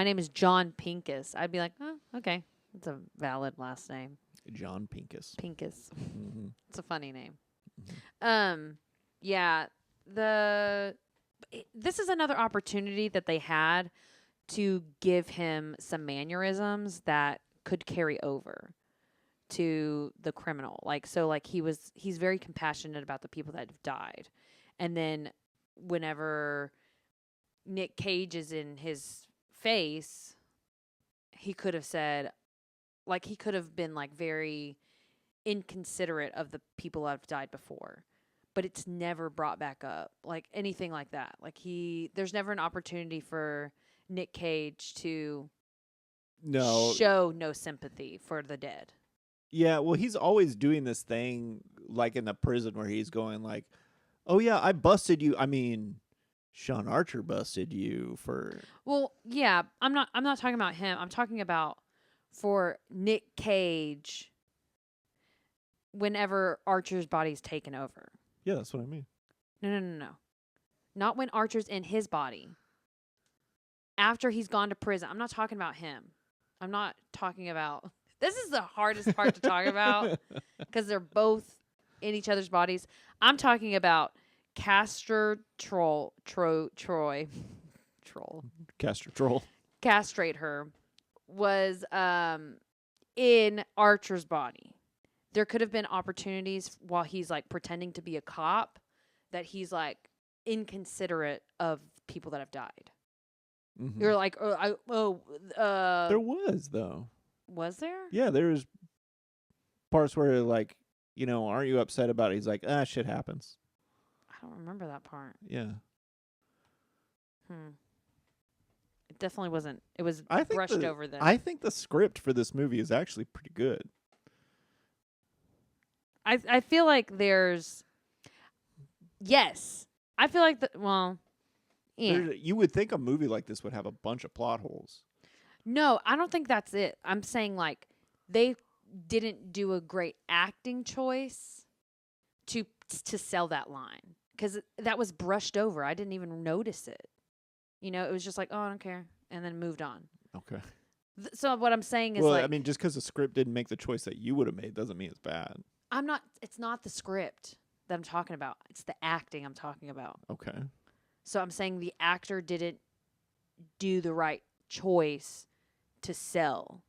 name is John Pincus, I'd be like, oh, okay. It's a valid last name. John Pincus. Pincus. Mm-hmm. It's a funny name. Mm-hmm. Yeah. This is another opportunity that they had to give him some mannerisms that could carry over to the criminal. He's very compassionate about the people that have died. And then whenever Nick Cage is in his face, he could have said, like, he could have been like very inconsiderate of the people that have died before. But it's never brought back up, like anything like that. Like there's never an opportunity for Nick Cage to show no sympathy for the dead. Yeah, well, he's always doing this thing, like in the prison, where he's going like, "Oh yeah, I busted you. I mean, Sean Archer busted you for." Well, yeah, I'm not talking about him. I'm talking about for Nick Cage. Whenever Archer's body's taken over. Yeah, that's what I mean. No. Not when Archer's in his body. After he's gone to prison. I'm not talking about him. I'm not talking about... This is the hardest part to talk about because they're both in each other's bodies. I'm talking about Castor Troy. Castor Troll. Castrate her was in Archer's body. There could have been opportunities while he's like pretending to be a cop that he's like inconsiderate of people that have died. Mm-hmm. You're like, there was though. Was there? Yeah, there's parts where like, aren't you upset about it? He's like, shit happens. I don't remember that part. Yeah. It definitely wasn't. It was brushed over then. I think the script for this movie is actually pretty good. I feel like there's yes. I feel like yeah. You would think a movie like this would have a bunch of plot holes. No, I don't think that's it. I'm saying like they didn't do a great acting choice to sell that line because that was brushed over. I didn't even notice it. You know, it was just like, oh, I don't care, and then moved on. Okay. So what I'm saying is Well, like, I mean, just because the script didn't make the choice that you would have made doesn't mean it's bad. it's not the script that I'm talking about. It's the acting I'm talking about. Okay. So I'm saying the actor didn't do the right choice to sell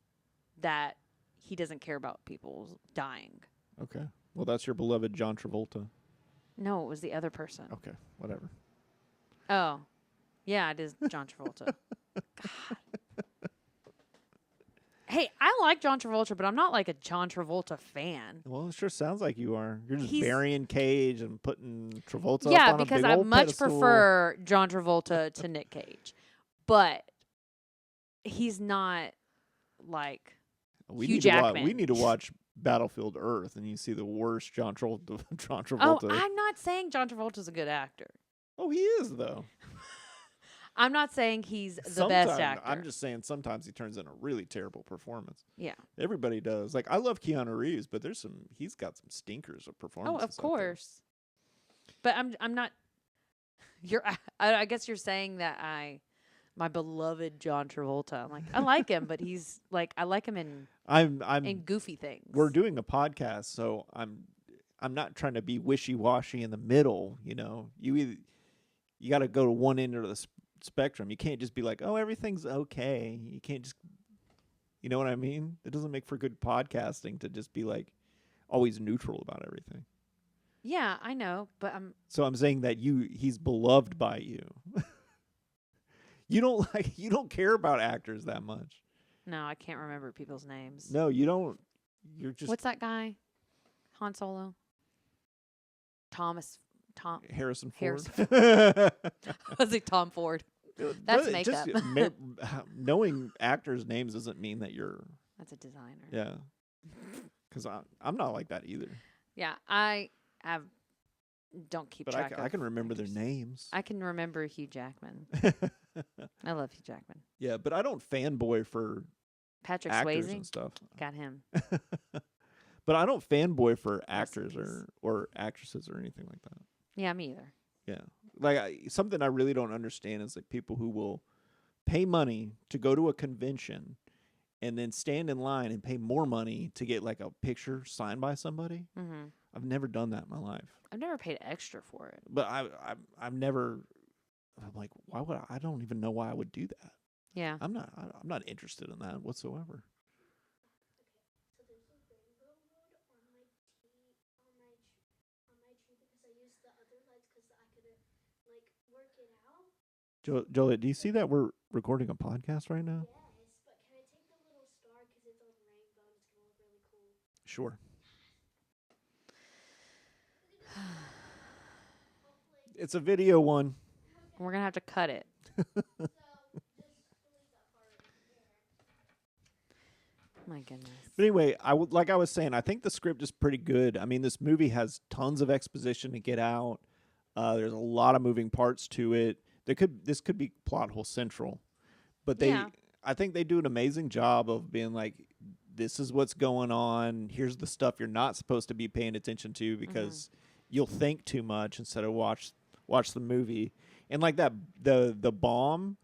that he doesn't care about people dying. Okay. Well, that's your beloved John Travolta. No, it was the other person. Okay. Whatever. Oh. Yeah, it is John Travolta. God. Hey, I like John Travolta, but I'm not like a John Travolta fan. Well, it sure sounds like you are. You're just He's- burying Cage and putting Travolta Yeah, up on because a big I old much pedestal. prefer John Travolta to Nick Cage. But he's not like We Hugh need to Jackman. we need to watch Battlefield Earth, and you see the worst John Travolta. Oh, I'm not saying John Travolta's a good actor. Oh, he is though. I'm not saying he's the Sometimes, best actor. I'm just saying sometimes he turns in a really terrible performance. Yeah. Everybody does. Like I love Keanu Reeves, but he's got some stinkers of Oh, performances. of out there. course. But I'm not. I guess you're saying that my beloved John Travolta. I'm like, I like him, but he's like, I like him in I'm goofy things. we're doing a podcast, so I'm not trying to be wishy-washy in the middle, you know. You got to go to one end of the spectrum. You can't just be like, "Oh, everything's okay." You can't just you know what I mean? It doesn't make for good podcasting to just be like always neutral about everything. Yeah, I know, but So I'm saying that he's beloved by you. You don't care about actors that much. no, I can't remember people's names. No, you don't. You're just What's that guy? Han Solo. Tom. Harrison Ford. Harrison Was it Tom Ford? That's But makeup. just knowing actors' names doesn't mean that you're That's a designer. yeah. Because I'm not like that either. Yeah, I don't keep But track of I can remember their actors. names. I can remember Hugh Jackman. I love Hugh Jackman. Yeah, but I don't fanboy for Patrick actors Swayze, and stuff. got him. But I don't fanboy for in actors peace. or actresses or anything like that. Yeah, me either. Yeah. Like something I really don't understand is like people who will pay money to go to a convention and then stand in line and pay more money to get like a picture signed by somebody. Mm-hmm. I've never done that in my life. I've never paid extra for it. But I've never I'm like, why would I don't even know why I would do that. Yeah. I'm not interested in that whatsoever. So there's a rainbow mode on my tree because I used the other lights because I could like work it out. Joliet, do you see that we're recording a podcast right now? Yes, but can I take the little star because it's on rainbow and it's gonna look really cool. Sure. It's a video one. We're going to have to cut it. My goodness. But anyway, like I was saying, I think the script is pretty good. I mean, this movie has tons of exposition to get out. There's a lot of moving parts to it. This could be plot hole central, but Yeah. I think they do an amazing job of being like, this is what's going on. Here's the stuff you're not supposed to be paying attention to because you'll think too much instead of watch the movie. And like that, the bomb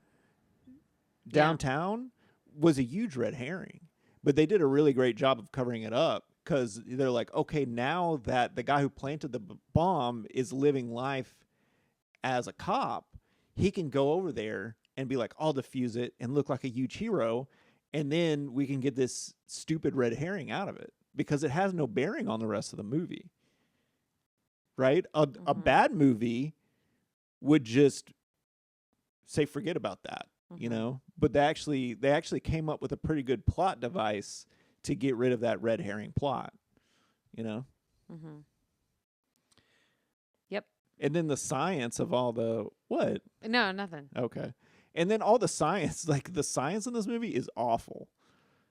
downtown was a huge red herring. But they did a really great job of covering it up because they're like, okay, now that the guy who planted the bomb is living life as a cop, he can go over there and be like, I'll defuse it and look like a huge hero. And then we can get this stupid red herring out of it because it has no bearing on the rest of the movie. Right? A bad movie would just say, forget about that. You know, but they actually came up with a pretty good plot device to get rid of that red herring plot, you know? Mm-hmm. Yep. And then the science of all the, what? No, nothing. Okay. And then all the science, like the science in this movie is awful.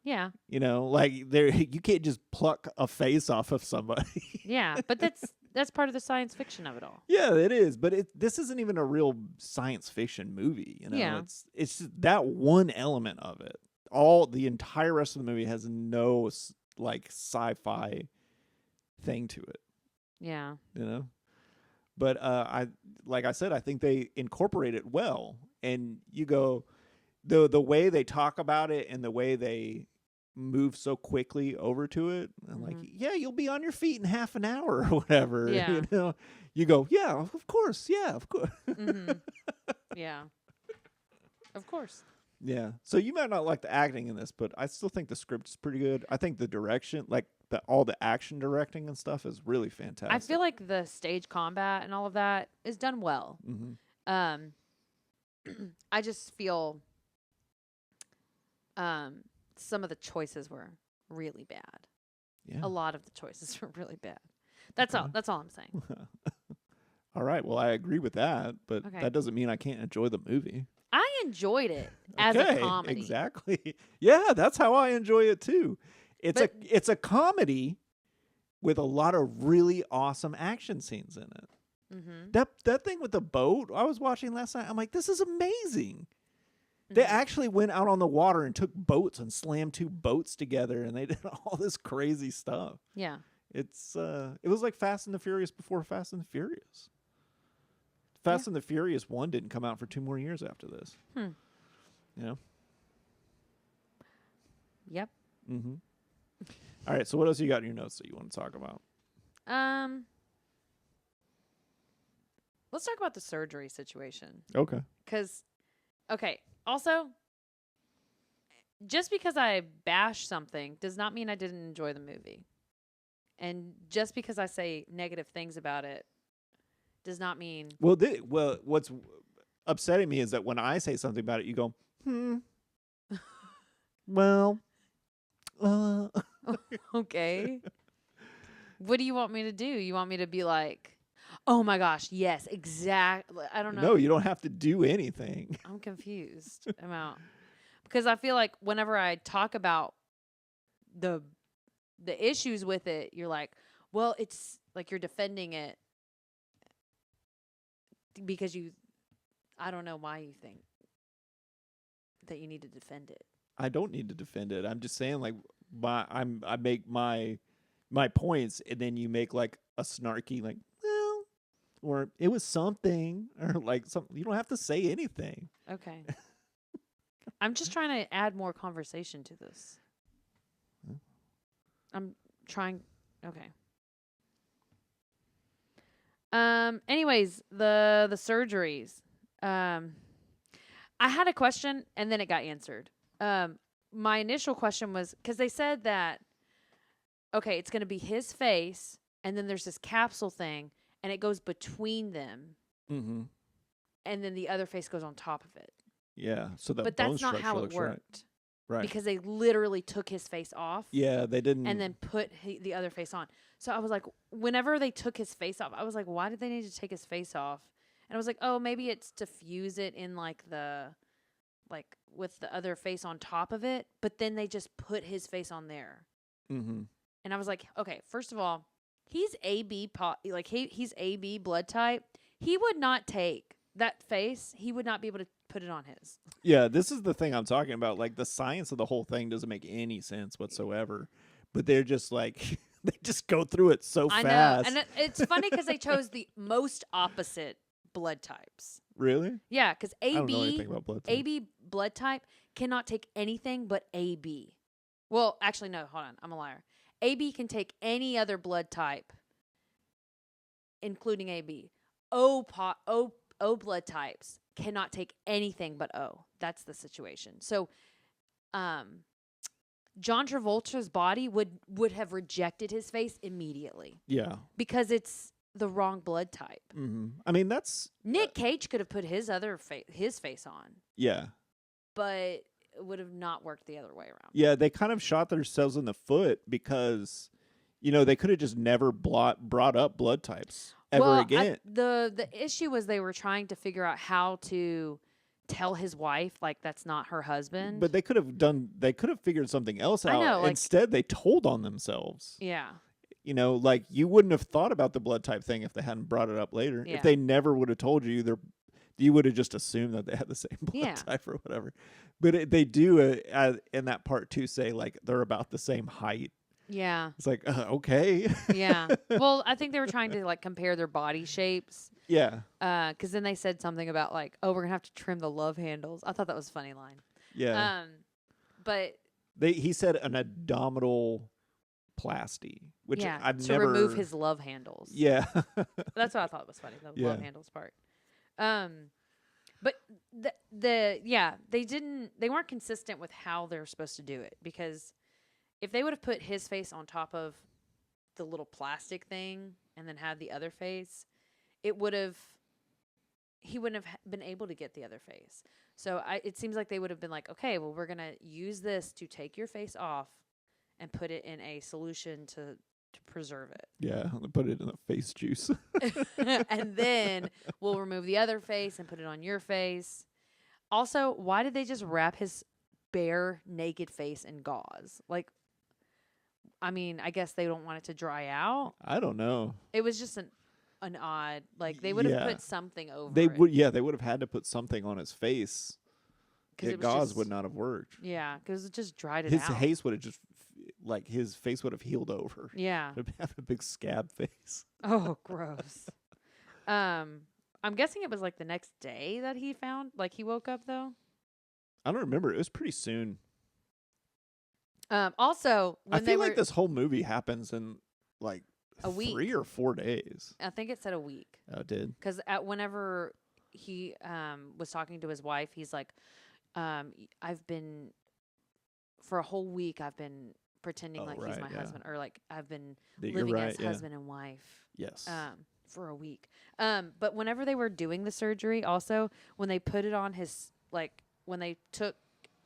Yeah. You know, like there, you can't just pluck a face off of somebody. Yeah. But that's part of the science fiction of it all. Yeah, it is, but this isn't even a real science fiction movie. You know, Yeah. it's just that one element of it. All the entire rest of the movie has no like sci-fi thing to it. Yeah. You know, but like I said, I think they incorporate it well, and you go the way they talk about it and the way they move so quickly over to it. I'm like, yeah, you'll be on your feet in half an hour or whatever. Yeah. You know, you go, yeah, of course. Yeah, of course. Yeah. Of course. Yeah. So you might not like the acting in this, but I still think the script is pretty good. I think the direction, like all the action directing and stuff, is really fantastic. I feel like the stage combat and all of that is done well. I just feel some of the choices were really bad. Yeah. A lot of the choices were really bad. That's all. That's all I'm saying. All right. Well, I agree with that, but Okay. that doesn't mean I can't enjoy the movie. I enjoyed it as Okay, a comedy. Exactly. Yeah, that's how I enjoy it too. It's a comedy with a lot of really awesome action scenes in it. That thing with the boat I was watching last night, I'm like, this is amazing. They actually went out on the water and took boats and slammed 2 boats together, and they did all this crazy stuff. Yeah. It was like Fast and the Furious before Fast and the Furious. Fast and the Furious 1 didn't come out for 2 more years after this. You know? Yep. All right, so what else you got in your notes that you want to talk about? Let's talk about the surgery situation. Okay. Also, just because I bash something does not mean I didn't enjoy the movie. And just because I say negative things about it does not mean... Well, what's upsetting me is that when I say something about it, you go, well, Okay. What do you want me to do? You want me to be like, oh my gosh, yes, exactly. I don't know. No, you don't have to do anything. I'm confused. I'm out. Because I feel like whenever I talk about the issues with it, you're like, well, it's like you're defending it because I don't know why you think that you need to defend it. I don't need to defend it. I'm just saying, like, I make my points, and then you make like a snarky, like, well, or it was something, or like something. You don't have to say anything. Okay. I'm just trying to add more conversation to this. I'm trying. Okay. Anyways, the surgeries. I had a question and then it got answered. My initial question was because they said that, okay, it's going to be his face and then there's this capsule thing and it goes between them. Mm-hmm. And then the other face goes on top of it. Yeah. So that But bone that's not structure how it looks worked. Right. Because they literally took his face off. Yeah, they didn't. And then put the other face on. So I was like, whenever they took his face off, I was like, why did they need to take his face off? And I was like, oh, maybe it's to fuse it in with the other face on top of it. But then they just put his face on there. Mm-hmm. And I was like, okay, first of all, he's AB he's AB blood type. He would not take that face. He would not be able to put it on his. Yeah, this is the thing I'm talking about. Like, the science of the whole thing doesn't make any sense whatsoever. But they're just like, they just go through it so I fast. know. And it's funny because they chose the most opposite blood types. Really? Yeah, because I don't know anything about blood type. AB blood type cannot take anything but AB. Well, actually, no, hold on. I'm a liar. AB can take any other blood type, including AB. O blood types cannot take anything but O. That's the situation. So, John Travolta's body would have rejected his face immediately. Yeah. Because it's the wrong blood type. Mm-hmm. I mean, that's... Nick Cage could have put his face on. Yeah. But it would have not worked the other way around. Yeah, they kind of shot themselves in the foot because, they could have just never brought up blood types ever again. The issue was they were trying to figure out how to tell his wife like that's not her husband. But they could have figured something else I out. know, like- Instead, they told on themselves. yeah. You know, like you wouldn't have thought about the blood type thing if they hadn't brought it up later. Yeah. If they never would have told you, you would have just assumed that they had the same blood Yeah. type or whatever. But they do in that part too say like they're about the same height. Yeah. It's like okay, Yeah. Well, I think they were trying to like compare their body shapes. yeah, Because then they said something about like, oh, we're gonna have to trim the love handles. I thought that was a funny line. yeah. But He said an abdominal plasty, which yeah, I've to never remove his love handles. Yeah, That's what I thought was funny. The Yeah. love handles part. But they weren't consistent with how they were supposed to do it, because if they would have put his face on top of the little plastic thing and then had the other face, he wouldn't have been able to get the other face. So it seems like they would have been like, okay, well, we're gonna use this to take your face off and put it in a solution to preserve it. yeah. They put it in the face juice. And then we'll remove the other face and put it on your face. Also, why did they just wrap his bare naked face in gauze? Like, I mean, I guess they don't want it to dry out. I don't know. It was just an odd, like they would have Yeah. put something over They it. would, yeah, they would have had to put something on his face. 'Cause Yeah, it was gauze just- would not have worked. Yeah, because it just dried it His out. face would have just like his face would have healed over. Yeah. He'd have a big scab face. Oh, gross. I'm guessing it was like the next day that he found, like he woke up though. I don't remember. It was pretty soon. Also, I when they feel were, like this whole movie happens in like A week. 3 or 4 days. I think it said a week. Oh, it did. Because whenever he was talking to his wife, he's like, I've been, for a whole week, I've been pretending Oh, like he's right, my yeah. husband, or like I've been That you're living right, as yeah. husband and wife Yes. for a week. But whenever they were doing the surgery, also, when they put it on his, like, when they took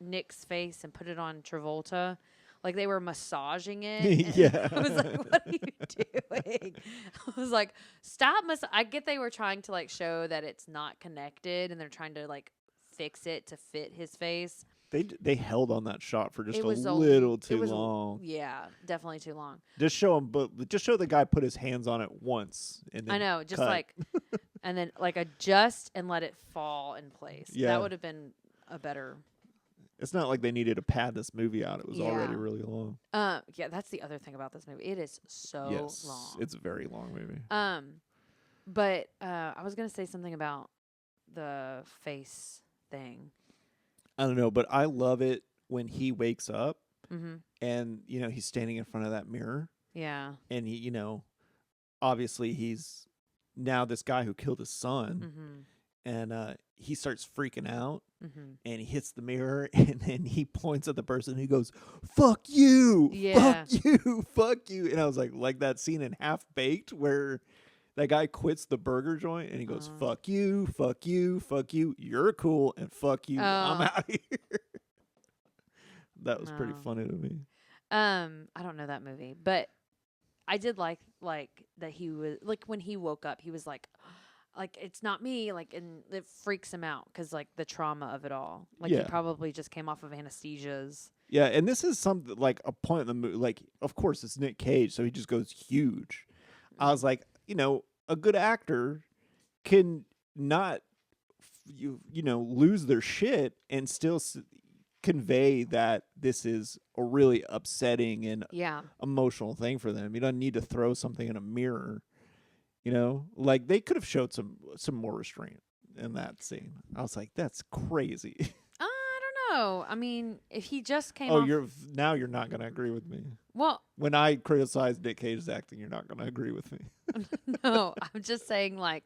Nick's face and put it on Travolta, like they were massaging it. and Yeah. I was like, what are you doing? I was like, stop. I get they were trying to like show that it's not connected and they're trying to like fix it to fit his face. They held on that shot for just It a was little it too was long. Yeah, definitely too long. Just show him, but just show the guy put his hands on it once. And then I know, just cut. like, and then like adjust and let it fall in place. Yeah. That would have been a better. It's not like they needed to pad this movie out. It was already Yeah. really long. Yeah, that's the other thing about this movie. It is so Yes, long. it's a very long movie. But I was gonna say something about the face thing. I don't know, but I love it when he wakes up Mm-hmm. and he's standing in front of that mirror Yeah. and he obviously he's now this guy who killed his son Mm-hmm. and he starts freaking out Mm-hmm. and he hits the mirror and then he points at the person and he goes, "Fuck you, Yeah. fuck you, fuck you." And I was like that scene in Half Baked where that guy quits the burger joint and he goes, "Fuck you, fuck you, fuck you. You're cool and fuck you. I'm Oh. out of here." That was pretty No. funny to me. I don't know that movie, but I did like that he was like when he woke up, he was like it's not me, like, and it freaks him out because like the trauma of it all. Like he Yeah. probably just came off of anesthesias. Yeah, and this is something like a point in the movie. Like, of course, it's Nick Cage, so he just goes huge. I was like, a good actor can not, lose their shit and still convey that this is a really upsetting and Yeah. emotional thing for them. You don't need to throw something in a mirror. Like they could have showed some more restraint in that scene. I was like, that's crazy. I don't know. I mean, if he just came Oh, off, you're not going to agree with me. well, When I criticize Nick Cage's acting, you're not going to agree with me. no, I'm just saying, like,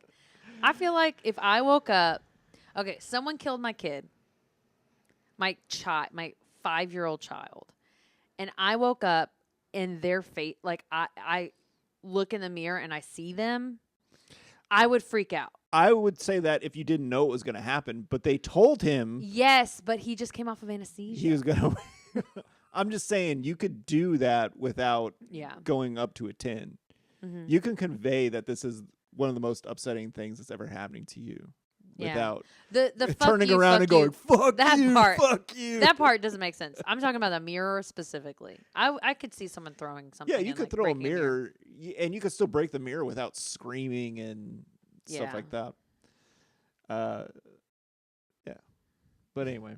I feel like if I woke up, okay, someone killed my kid, my 5-year-old child, and I woke up in their face, like, I look in the mirror and I see them, I would freak out. I would say that if you didn't know it was going to happen, but they told him Yes, but he just came off of anesthesia. he was going to. I'm just saying you could do that without Yeah. going up to a 10. Mm-hmm. You can convey that this is one of the most upsetting things that's ever happening to you. Yeah. without The fuck turning you, around fuck and going, you, "Fuck that you, part- fuck you." that part doesn't make sense. I'm talking about the mirror specifically. I could see someone throwing something. Yeah, you and, could like, throw a breaking mirror, and you could still break the mirror without screaming and stuff Yeah. like that. Uh, yeah. But anyway,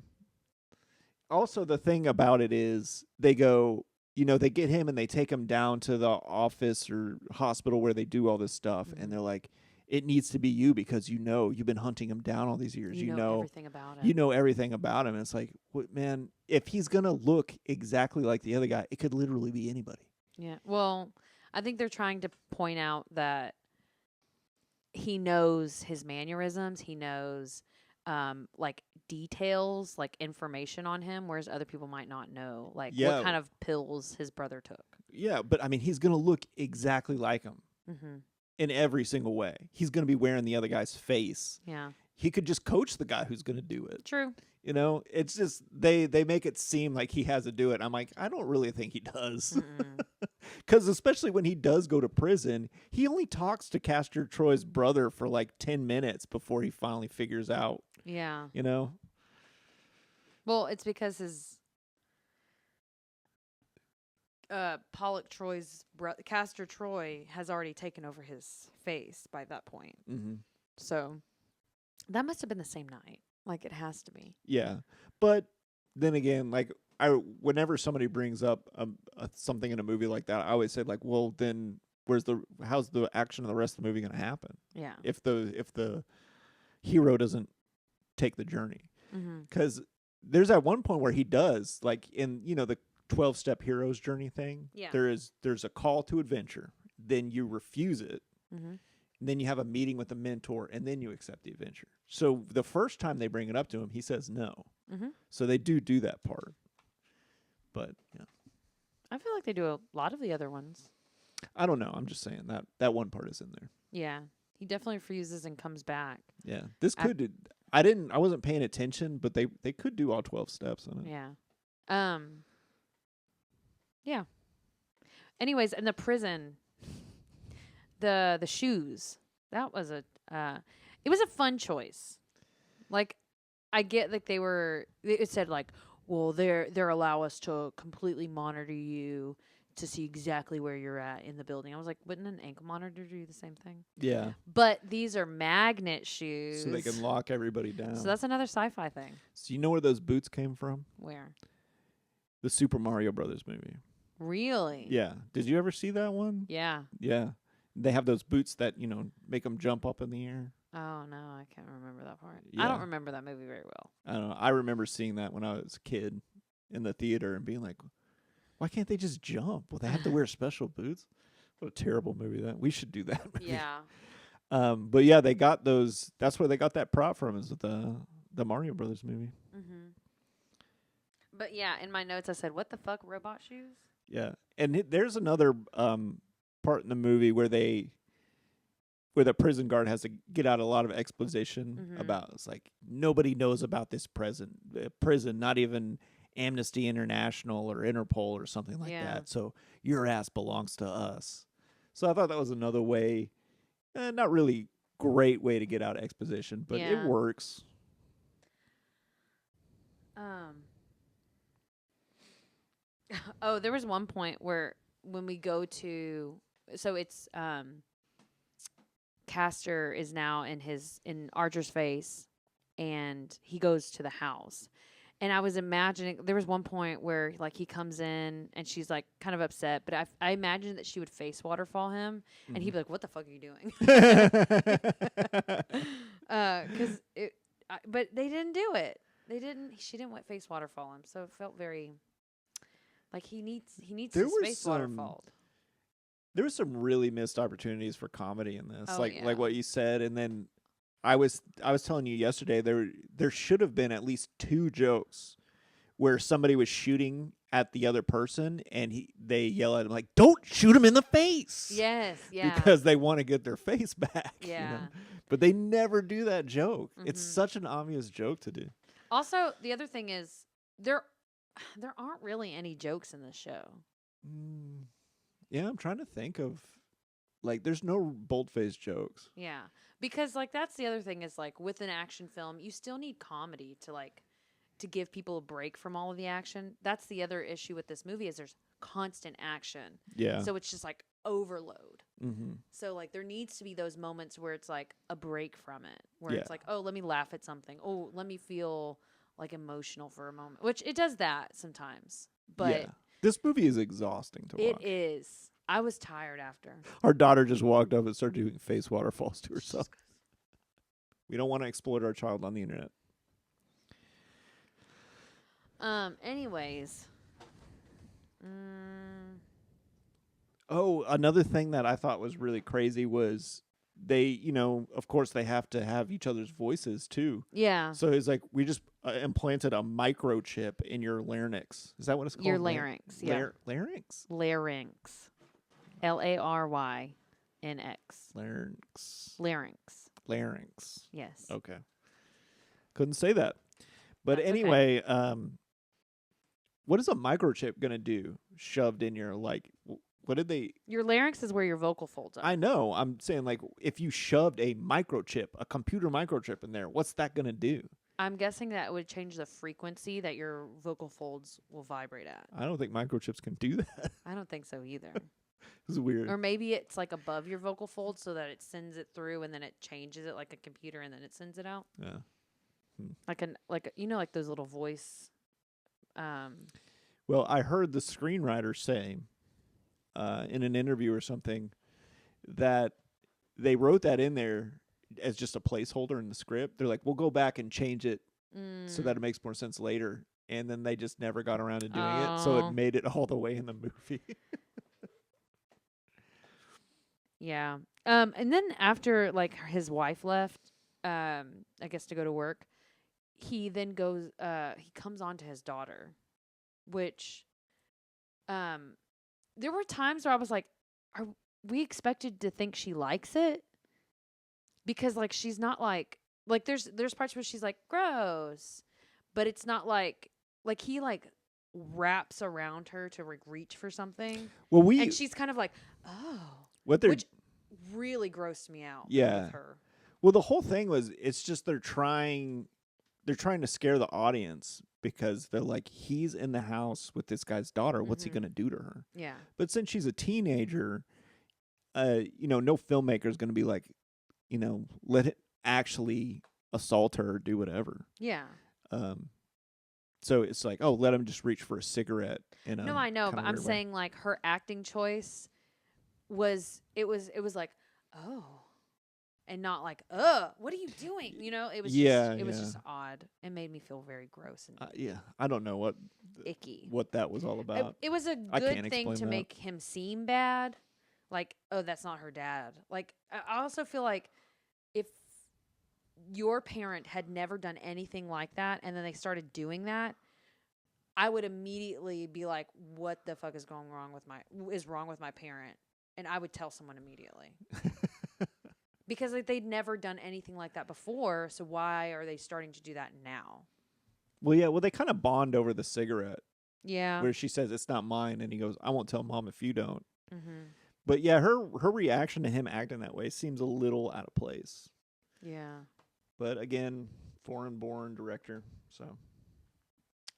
also the thing about it is they go, they get him and they take him down to the office or hospital where they do all this stuff, Mhm. and they're like, "It needs to be you because you've been hunting him down all these years. You know everything about it. You know everything about him." And it's like, what, man? If he's gonna look exactly like the other guy, it could literally be anybody. Yeah. Well, I think they're trying to point out that he knows his mannerisms. He knows like details, like information on him, whereas other people might not know, like Yeah. what kind of pills his brother took. Yeah, but I mean, he's gonna look exactly like him Mm-hmm. in every single way. He's gonna be wearing the other guy's face. Yeah. He could just coach the guy who's gonna do it. True. It's just they make it seem like he has to do it. I'm like, I don't really think he does. Mm-mm. Because especially when he does go to prison, he only talks to Castor Troy's brother for like 10 minutes before he finally figures out, Yeah. Well, it's because his Pollock Troy's Castor Troy has already taken over his face by that point. Mm-hmm. So that must have been the same night. Like, it has to be. Yeah. But then again, like, whenever somebody brings up something in a movie like that, I always say, like, well, then how's the action of the rest of the movie going to happen Yeah. if the hero doesn't take the journey? Mm-hmm. Because there's that one point where he does, like, in the 12-step hero's journey thing. Yeah. There's a call to adventure, then you refuse it, Mm-hmm. and then you have a meeting with the mentor, and then you accept the adventure. So the first time they bring it up to him, he says no. Mm-hmm. So they do that part. But yeah, I feel like they do a lot of the other ones. I don't know. I'm just saying that one part is in there. Yeah. He definitely refuses and comes back. Yeah, this I- could. I wasn't paying attention, but they could do all 12 steps in it. Yeah. Yeah. Anyways, in the prison, the shoes, that was it was a fun choice. Like, I get like it said like, well, they're allow us to completely monitor you to see exactly where you're at in the building. I was like, wouldn't an ankle monitor do the same thing? Yeah, But these are magnet shoes. so they can lock everybody down. So that's another sci-fi thing. So you know where those boots came from? Where? The Super Mario Brothers movie. Really? Yeah. Did you ever see that one? Yeah. Yeah. They have those boots that, make them jump up in the air. Oh, no, I can't remember that part. Yeah. I don't remember that movie very well. I don't know. I remember seeing that when I was a kid in the theater and being like, why can't they just jump? Well, they have to wear special boots. What a terrible movie that. We should do that movie. Yeah. But yeah, they got those. That's where they got that prop from, is the Mario Brothers movie. Mm-hmm. But yeah, in my notes I said, what the fuck, robot shoes? Yeah. And there's another part in the movie where the prison guard has to get out a lot of exposition Mhm. about, it's like, nobody knows about this prison, not even Amnesty International or Interpol or something like Yeah. that. So your ass belongs to us. So I thought that was another way, not really great way to get out exposition, but Yeah. it works. Oh, there was one point where when we go to, so it's Castor is now in Archer's face, and he goes to the house. And I was imagining, there was one point where like he comes in and she's like kind of upset, but I imagined that she would face waterfall him, and he'd be like, "What the fuck are you doing?" But they didn't do it. She didn't face waterfall him, so it felt very like he needs There his were face some- waterfalled. There were some really missed opportunities for comedy in this, Oh, like yeah. what you said, and then I was telling you yesterday there should have been at least 2 jokes where somebody was shooting at the other person and they yell at him like, "Don't shoot him in the face!" Yes, yeah, because they want to get their face back. yeah. But they never do that joke. It's Mhm. such an obvious joke to do. Also, the other thing is there aren't really any jokes in this show. Yeah, I'm trying to think of Like, there's no bold-faced jokes. Yeah. Because like that's the other thing is like with an action film, you still need comedy to like to give people a break from all of the action. That's the other issue with this movie is there's constant action. Yeah. So it's just like overload. Mm-hmm. So like there needs to be those moments where it's like a break from it, where Yeah. it's like, oh, let me laugh at something. Oh, let me feel like emotional for a moment, which it does that sometimes. But yeah. This movie is exhausting to it watch. is. I was tired after. Our daughter just walked up and started doing face waterfalls to herself. We don't want to exploit our child on the internet. Anyways. Oh, another thing that I thought was really crazy was they, of course they have to have each other's voices too. Yeah. So it's like we just implanted a microchip in your larynx. Is that what it's called? Your larynx. Yeah. Larynx? Larynx. Larynx. Larynx. Larynx. Larynx. Yes. Okay. Couldn't say that. But That's okay. anyway, what is a microchip going to do shoved in your, like, what did they... Your larynx is where your vocal folds are. I know. I'm saying, like, if you shoved a microchip, a computer microchip in there, what's that going to do? I'm guessing that would change the frequency that your vocal folds will vibrate at. I don't think microchips can do that. I don't think so either. It's weird. Or maybe it's like above your vocal folds so that it sends it through and then it changes it like a computer and then it sends it out. Yeah. Like those little voice. Well, I heard the screenwriter say in an interview or something that they wrote that in there as just a placeholder in the script. They're like, we'll go back and change it so that it makes more sense later. And then they just never got around to doing it. So Oh. it made it all the way in the movie. Yeah. And then after like his wife left, I guess to go to work, he then goes he comes on to his daughter, which there were times where I was like, are we expected to think she likes it? Because like she's not like there's parts where she's like gross, but it's not like he like wraps around her to like reach for something. Well, And she's kind of like, oh. what they're Which really grossed me out Yeah. with her. Well, the whole thing was it's just they're trying to scare the audience because they're like, he's in the house with this guy's daughter. What's he Mhm. going to do to her? Yeah. But since she's a teenager, no filmmaker is going to be like, let it actually assault her or do whatever. Yeah. So it's like, oh, let him just reach for a cigarette. No, I know, kinda but I'm weird way. saying like her acting choice was like, oh, and not like, what are you doing? It was Yeah, just odd. It made me feel very gross and Yeah, I don't know what icky. that was all about. It was a I good can't thing explain to that. make him seem bad. Like, oh, that's not her dad. Like, I also feel like if your parent had never done anything like that and then they started doing that, I would immediately be like, what the fuck is wrong with my parent? And I would tell someone immediately. Because like they'd never done anything like that before, so why are they starting to do that now? Well, yeah, they kind of bond over the cigarette Yeah. where she says it's not mine, and he goes, "I won't tell Mom if you don't." Mm-hmm. But yeah, her reaction to him acting that way seems a little out of place. Yeah. But again, foreign-born director, so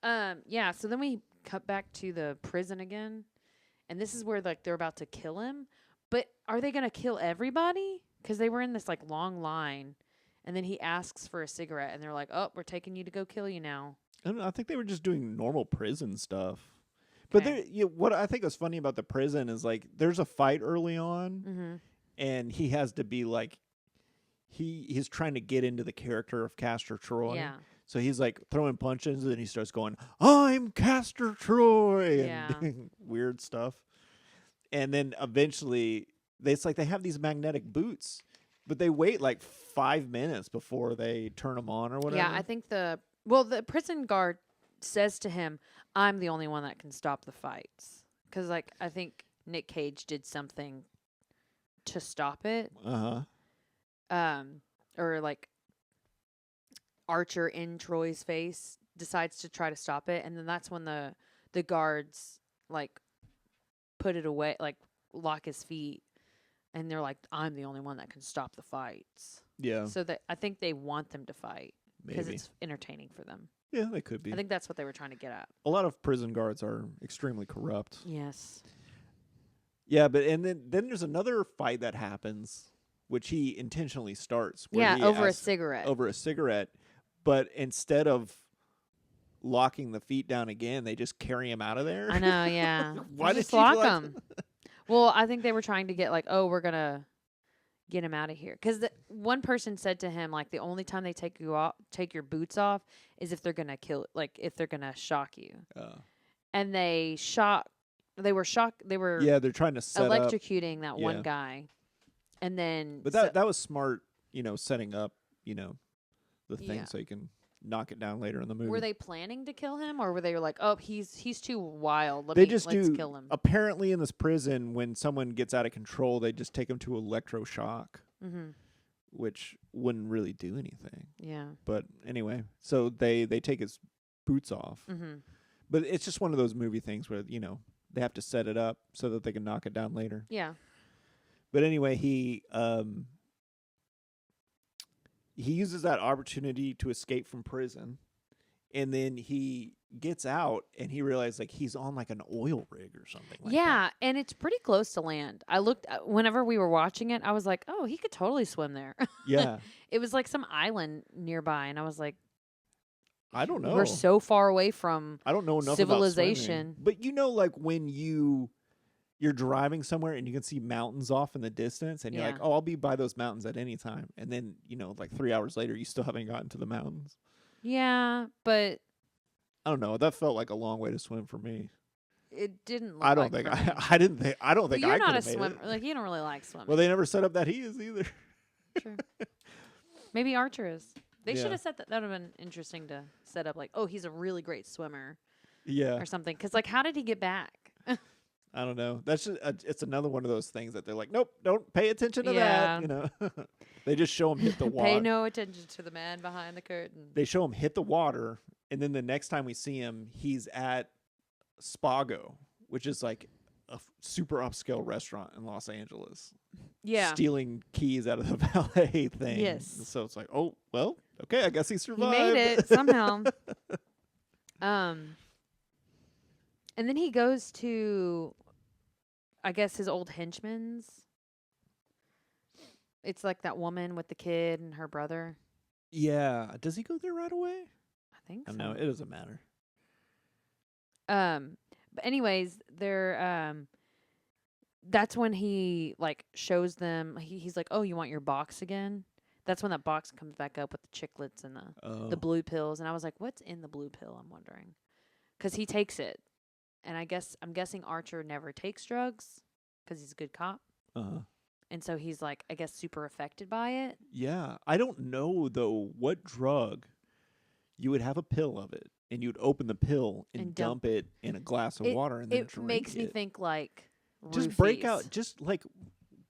Yeah, so then we cut back to the prison again. And this is where like they're about to kill him. But are they going to kill everybody? Cuz they were in this like long line. And then he asks for a cigarette and they're like, "Oh, we're taking you to go kill you now." I don't know, I think they were just doing normal prison stuff. But Okay. what I think was funny about the prison is like there's a fight early on, Mhm. and he has to be like he's trying to get into the character of Castor Troy. Yeah. So he's like throwing punches, and he starts going, "I'm Castor Troy," and Yeah. doing weird stuff. And then eventually, it's like they have these magnetic boots, but they wait like 5 minutes before they turn them on or whatever. Yeah, I think the prison guard says to him, "I'm the only one that can stop the fights." Cuz like I think Nick Cage did something to stop it. Or like Archer in Troy's face decides to try to stop it, and then that's when the guards like put it away, like lock his feet, and they're like, I'm the only one that can stop the fights. Yeah, So that I think they want them to fight because maybe. it's entertaining for them. Yeah, they could be. I think that's what they were trying to get at. A lot of prison guards are extremely corrupt. Yes. Yeah, but and then there's another fight that happens, which he intentionally starts. Where Yeah, he over a asks- cigarette. Over a cigarette, but instead of locking the feet down again, they just carry him out of there. I know, yeah. Why Just did you lock like- them? Well, I think they were trying to get like, oh, we're gonna get him out of here, because one person said to him like, the only time they take your boots off is if they're gonna if they're gonna shock you. And they were Yeah, they're trying to set up. electrocuting that Yeah. one guy, and then But that was smart, setting up, the thing Yeah. so you can knock it down later in the movie. were they planning to kill him, or were they like, oh, he's too wild, Let's let's kill him? Apparently, in this prison, when someone gets out of control, they just take them to electroshock, Mm-hmm. which wouldn't really do anything. Yeah. But anyway, so they take his boots off. Mm-hmm. But it's just one of those movie things where, they have to set it up so that they can knock it down later. Yeah. But anyway, he uses that opportunity to escape from prison, and then he gets out and he realizes like he's on like an oil rig or something like Yeah, and it's pretty close to land. I looked whenever we were watching it, I was like, "Oh, he could totally swim there." that. Yeah. It was like some island nearby, and I was like, I don't know. "We're so far away from I don't know enough civilization." about swimming. But like when you're driving somewhere and you can see mountains off in the distance and you're like, Yeah. "Oh, I'll be by those mountains at any time." And then, like 3 hours later you still haven't gotten to the mountains. Yeah, but I don't know. That felt like a long way to swim for me. it didn't. Look I don't like think for me. I didn't think I don't But think you're I not could a have made swimmer. it. Like you don't really like swimming. Well, they never set up that he is either. True. Maybe Archer is. They should Yeah. have set that. That would have been interesting to set up. Like, oh, he's a really great swimmer Yeah. or something. Because like, how did he get back? I don't know. That's just it's another one of those things that they're like, nope, don't pay attention to Yeah. that. They just show him hit the water. Pay no attention to the man behind the curtain. They show him hit the water, and then the next time we see him, he's at Spago, which is like a super upscale restaurant in Los Angeles. Yeah. Stealing keys out of the valet thing. Yes. So it's like, oh well, okay, I guess he He survived. made it somehow. And then he goes to, I guess, his old henchman's. It's like that woman with the kid and her brother. Yeah. Does he go there right away? I think I so. don't know. It doesn't matter. But anyways, they're that's when he like shows them. He's like, "Oh, you want your box again?" That's when that box comes back up with the chiclets and the blue pills. And I was like, "What's in the blue pill?" I'm wondering, because he takes it, and I'm guessing Archer never takes drugs because he's a good cop, Uh-huh. and so he's like, I guess, super affected by it. Yeah. I don't know, though, what drug you would have a pill of it, and you'd open the pill and, And dump it in a glass of water and then It drink makes me it. think like Just break roofies. out, just like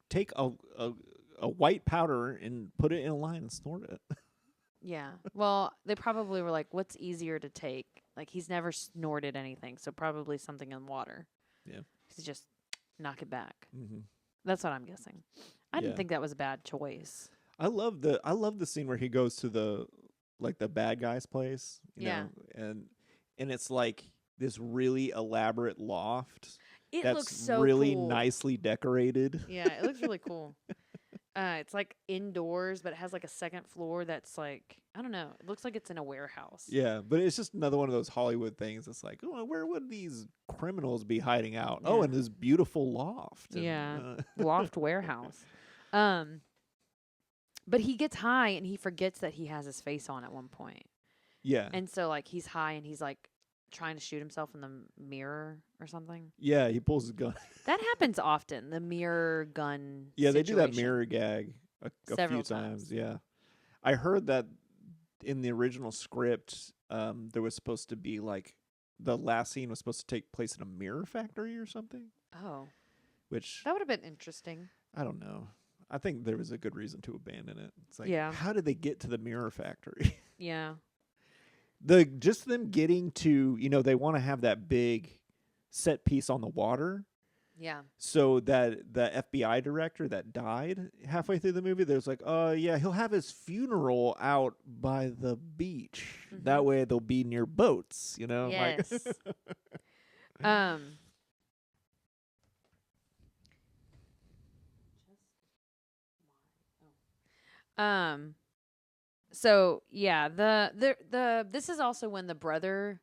take a white powder and put it in a line and snort it. Yeah. Well, they probably were like, what's easier to take? Like, he's never snorted anything, so probably something in water. Yeah. He's just knock it back. Mm-hmm. That's what I'm guessing. I Yeah. didn't think that was a bad choice. I love the scene where he goes to the bad guy's place, you Yeah. know, and it's like this really elaborate loft It that's looks so really cool. nicely decorated. Yeah, it looks really cool. It's like indoors, but it has like a second floor that's like, I don't know. It looks like it's in a warehouse. Yeah, but it's just another one of those Hollywood things. It's like, oh, where would these criminals be hiding out? Oh, Yeah. in this beautiful loft. And, Yeah. Loft warehouse. But he gets high and he forgets that he has his face on at one point. yeah. And so like he's high and he's like trying to shoot himself in the mirror or something. Yeah, he pulls his gun. That happens often. The mirror gun. Yeah, they do that situation. mirror gag a Several few times. times. Yeah, I heard that in the original script, there was supposed to be like the last scene was supposed to take place in a mirror factory or something. Oh, Which that would have been interesting. I don't know. I think there was a good reason to abandon it. It's like, Yeah. how did they get to the mirror factory? Yeah. Just them getting to, they want to have that big set piece on the water. Yeah. So that the FBI director that died halfway through the movie, there's like, yeah, he'll have his funeral out by the beach. That Mhm. way they'll be near boats, you know? Yes. Like um. Um. So yeah, the this is also when the brother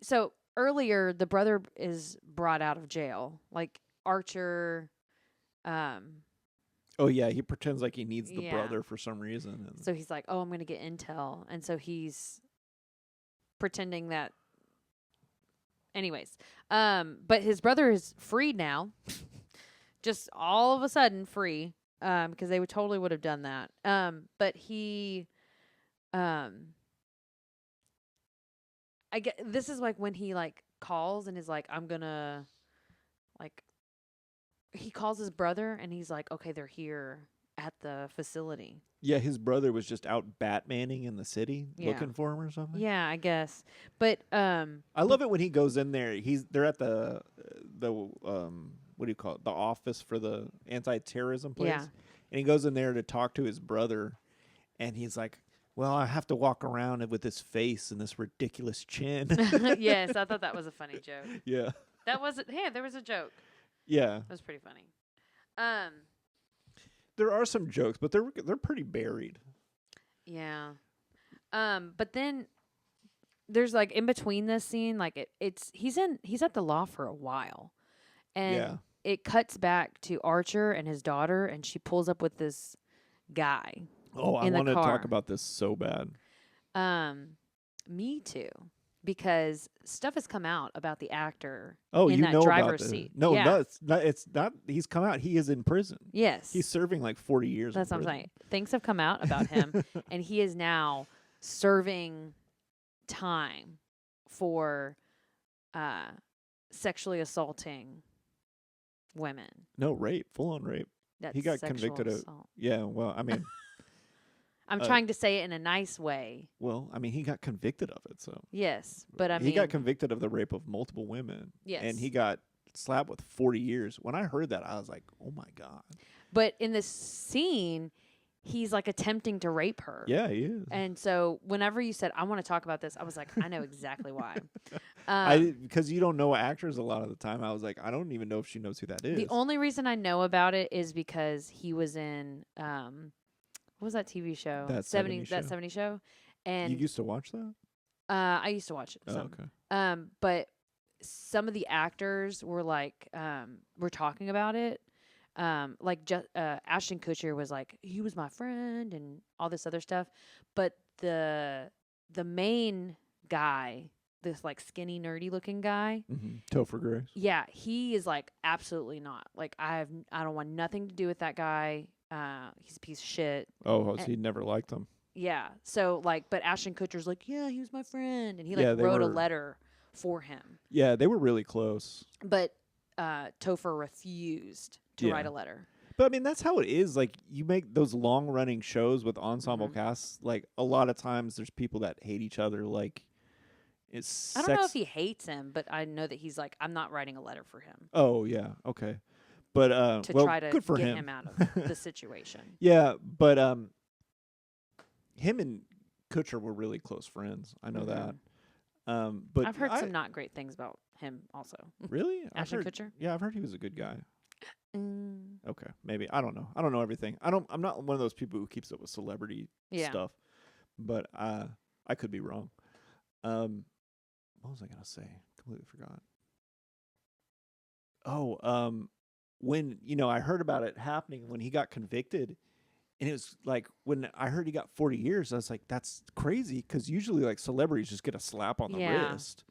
so earlier the brother is brought out of jail. Like Archer oh yeah, he pretends like he needs the yeah. brother for some reason. And So he's like, "Oh, I'm going to get intel." And so he's pretending that anyways. But his brother is free now. Just all of a sudden free. Because they would have done that. But he I get this is like when he like calls and is like, I'm gonna like he calls his brother and he's like, okay, they're here at the facility. yeah, his brother was just out Batmaning in the city Yeah. looking for him or something. Yeah, I guess. But I love it when he goes in there. They're at the what do you call it? The office for the anti-terrorism place. Yeah. And he goes in there to talk to his brother, and he's like, "Well, I have to walk around with this face and this ridiculous chin." yes, I thought that was a funny joke. Yeah. That was yeah, there was a joke. Yeah. That was pretty funny. There are some jokes, but they're pretty buried. Yeah. But then there's like in between this scene, like he's at the law for a while. And Yeah. it cuts back to Archer and his daughter, and she pulls up with this guy. Oh, I in the want to car. talk about this so bad. Me too. Because stuff has come out about the actor Oh, in you that know about driver's this. seat. No, yeah. no, it's not. It's not. He's come out. He is in prison. Yes. He's serving like 40 years. That's in what I'm prison. saying. Things have come out about him, and he is now serving time for sexually assaulting women. No, rape, full on rape. That's He got sexual convicted of. assault. Yeah, well, I mean, I'm trying to say it in a nice way. he got convicted of it. So Yes, but I he mean, got convicted of the rape of multiple women. Yes. and he got slapped with 40 years. When I heard that, I was like, oh my god. but in this scene, he's like attempting to rape her. Yeah, he is. And so whenever you said I want to talk about this, I was like, I know exactly why. Because you don't know actors a lot of the time. I was like, I don't even know if she knows who that is. The only reason I know about it is because he was in what was that TV show? That 70s show. 70 show. And you used to watch that? I used to watch it. Oh, some. okay. But some of the actors were like were talking about it. Like Ashton Kutcher was like, he was my friend and all this other stuff. But the main guy, this like skinny nerdy looking guy, Topher Grace. yeah, he is like absolutely not. Like I don't want nothing to do with that guy. He's a piece of shit. Oh, so he never liked them. Yeah. So like, but Ashton Kutcher's like, yeah, he was my friend, and he Yeah, like they wrote a were- letter for him. Yeah, they were really close. But Topher refused to Yeah. write a letter. But I mean, that's how it is. Like, you make those long running shows with ensemble Mhm. casts. Like, a lot of times there's people that hate each other. Like, it's. I don't know if he hates him, but I know that he's like, I'm not writing a letter for him Oh yeah, okay. But to well, try to good for get him. him out of the situation. Yeah, but him and Kutcher were really close friends. I know that. But I've heard some not great things about him also. Really, I've Ashton heard- Kutcher? Yeah, I've heard he was a good guy. Mm, Okay, maybe I don't know. I don't know everything. I'm not one of those people who keeps up with celebrity yeah. stuff. But I could be wrong. What was I gonna say? Completely forgot. Oh, when I heard about it happening when he got convicted, and it was like when I heard he got 40 years, I was like, that's crazy because usually like celebrities just get a slap on the Yeah. wrist.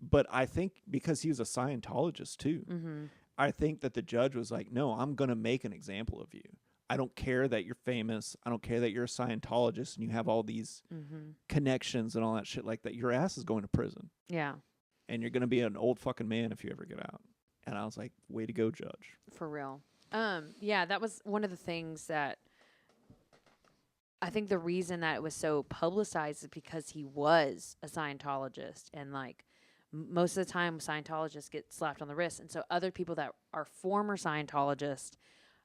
But I think because he was a Scientologist too, Mm-hmm. I think that the judge was like, no, I'm going to make an example of you. I don't care that you're famous. I don't care that you're a Scientologist and you have all these Mm-hmm. connections and all that shit like that. Your ass is going to prison Yeah, and you're going to be an old fucking man if you ever get out. And I was like, way to go, judge. for real. Yeah, that was one of the things that I think the reason that it was so publicized is because he was a Scientologist and like most of the time Scientologists get slapped on the wrist, and so other people that are former Scientologists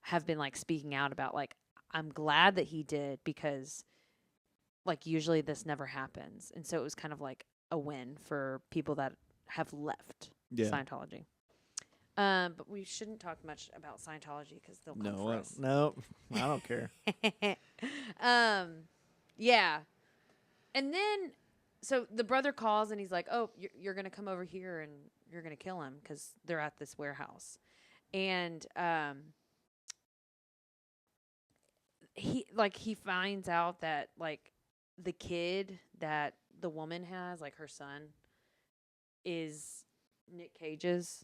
have been like speaking out about like, I'm glad that he did, because like usually this never happens, and so it was kind of like a win for people that have left Scientology. But we shouldn't talk much about Scientology because they'll come for us. No, I don't care. Yeah. And then, so the brother calls and he's like, "Oh, you're going to come over here and you're going to kill him," because they're at this warehouse. And he finds out that like the kid that the woman has, like her son, is Nick Cage's.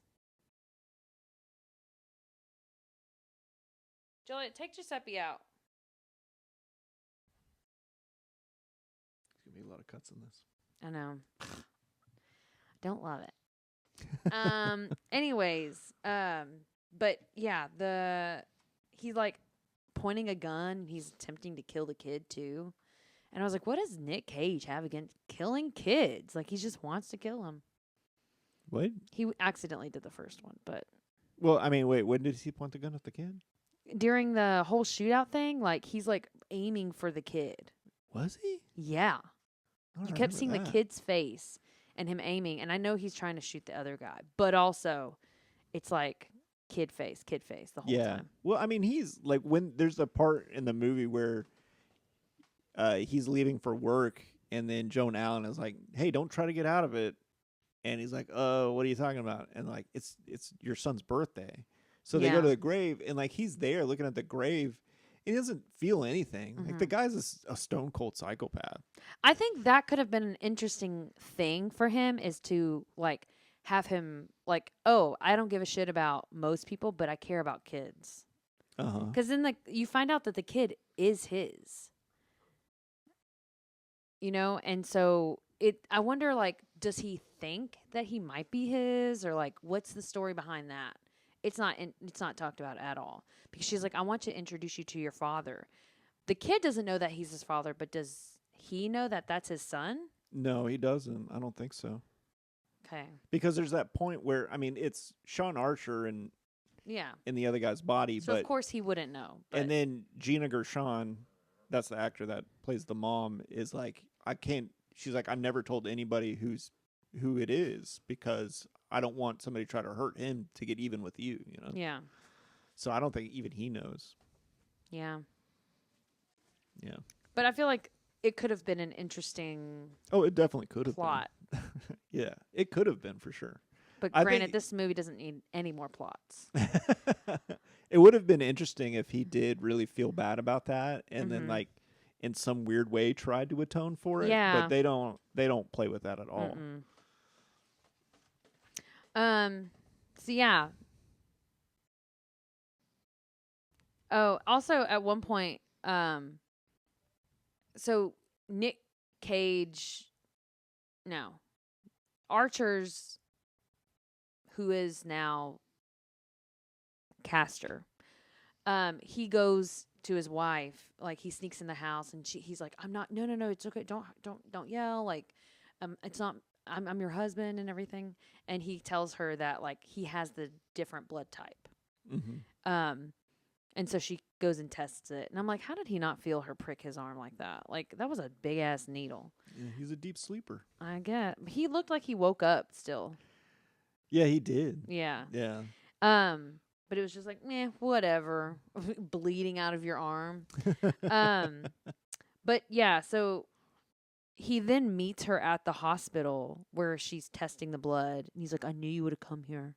Juliet, take Giuseppe out. There's going to be a lot of cuts in this. I know. Don't love it. Anyways, but yeah, he's like pointing a gun. He's attempting to kill the kid too. And I was like, what does Nick Cage have against killing kids? Like, he just wants to kill them. What? He accidentally did the first one, but. Well, I mean, wait, when did he point the gun at the kid? During the whole shootout thing, like, he's like aiming for the kid. Was he? Yeah. You kept seeing that. the kid's face and him aiming, and I know he's trying to shoot the other guy, but also it's like kid face the whole time. Well, I mean, he's like, when there's a part in the movie where he's leaving for work, and then Joan Allen is like, "Hey, don't try to get out of it," and he's like, "Oh, what are you talking about?" And like, it's your son's birthday, so they go to the grave, and like he's there looking at the grave. He doesn't feel anything. Like, the guy's a stone cold psychopath. I think that could have been an interesting thing for him, is to like have him like, oh, I don't give a shit about most people, but I care about kids. Because then like you find out that the kid is his. You know, and so I wonder, like, does he think that he might be his, or like what's the story behind that? It's not talked about at all, because she's like, I want to introduce you to your father. The kid doesn't know that he's his father, but does he know that that's his son? No, he doesn't. I don't think so. Okay. Because there's that point where, I mean, it's Sean Archer in the other guy's body. So, of course, he wouldn't know. And then Gina Gershon, that's the actor that plays the mom, is like, she's like, I never told anybody who it is, because I don't want somebody to try to hurt him to get even with you, you know? Yeah. So I don't think even he knows. Yeah. Yeah. But I feel like it could have been an interesting it definitely could have plot. been. Yeah, it could have been for sure. But granted, this movie doesn't need any more plots. It would have been interesting if he did really feel bad about that, and then like in some weird way tried to atone for it. Yeah. But they don't play with that at all. So yeah. Oh, also at one point, so Nick Cage, no, Archer's, who is now Castor, he goes to his wife, like he sneaks in the house, and he's like, I'm not, no, it's okay, don't yell, like, it's not, I'm your husband and everything, and he tells her that like he has the different blood type, and so she goes and tests it, and I'm like, how did he not feel her prick his arm like that? Like, that was a big ass needle. Yeah, he's a deep sleeper. I get. He looked like he woke up still. Yeah, he did. Yeah. Yeah. But it was just like, meh, whatever. Bleeding out of your arm. But yeah, so he then meets her at the hospital where she's testing the blood. And he's like, I knew you would have come here.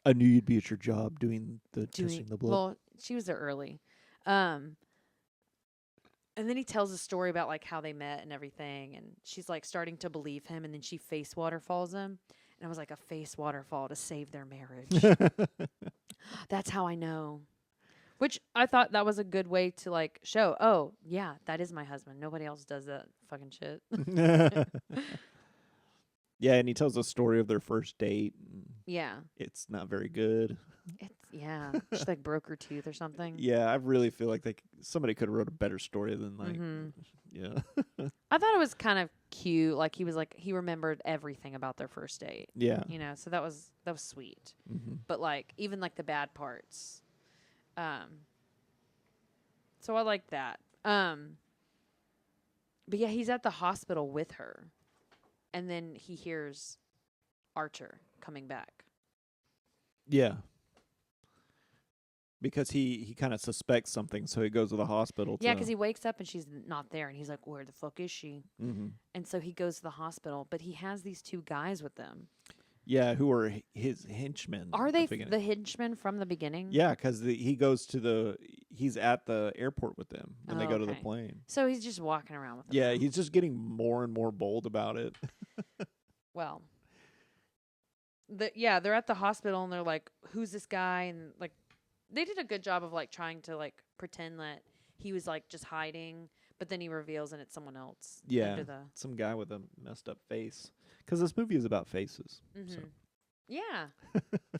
I knew you'd be at your job doing testing the blood. Well, she was there early. And then he tells a story about like how they met and everything, and she's like starting to believe him, and then she face waterfalls him. And I was like, a face waterfall to save their marriage. That's how I know. Which I thought that was a good way to like show, oh yeah, that is my husband. Nobody else does that fucking shit. Yeah, and he tells the story of their first date. Yeah. It's not very good. Yeah. She like broke her tooth or something. Yeah, I really feel like somebody could have wrote a better story than like, Mhm. yeah, I thought it was kind of cute. Like he remembered everything about their first date. yeah. So that was sweet. Hmm. But like even like the bad parts. So I like that. But yeah, he's at the hospital with her. And then he hears Archer coming back. Yeah. Because he kind of suspects something, so he goes to the hospital. Yeah, because he wakes up and she's not there, and he's like, "Where the fuck is she?" Hmm. And so he goes to the hospital, but he has these two guys with them. Yeah, who are his henchmen? Are at they the beginning. the henchmen from the beginning? Yeah, because he goes to he's at the airport with them when they Oh, go to the okay. plane. So he's just walking around with them. Yeah, now. he's just getting more and more bold about it. Well, they're at the hospital and they're like, "Who's this guy?" And like, they did a good job of like trying to like pretend that he was like just hiding, but then he reveals and it's someone else. Yeah, Under the some guy with a messed up face. Because this movie is about faces. So. Yeah.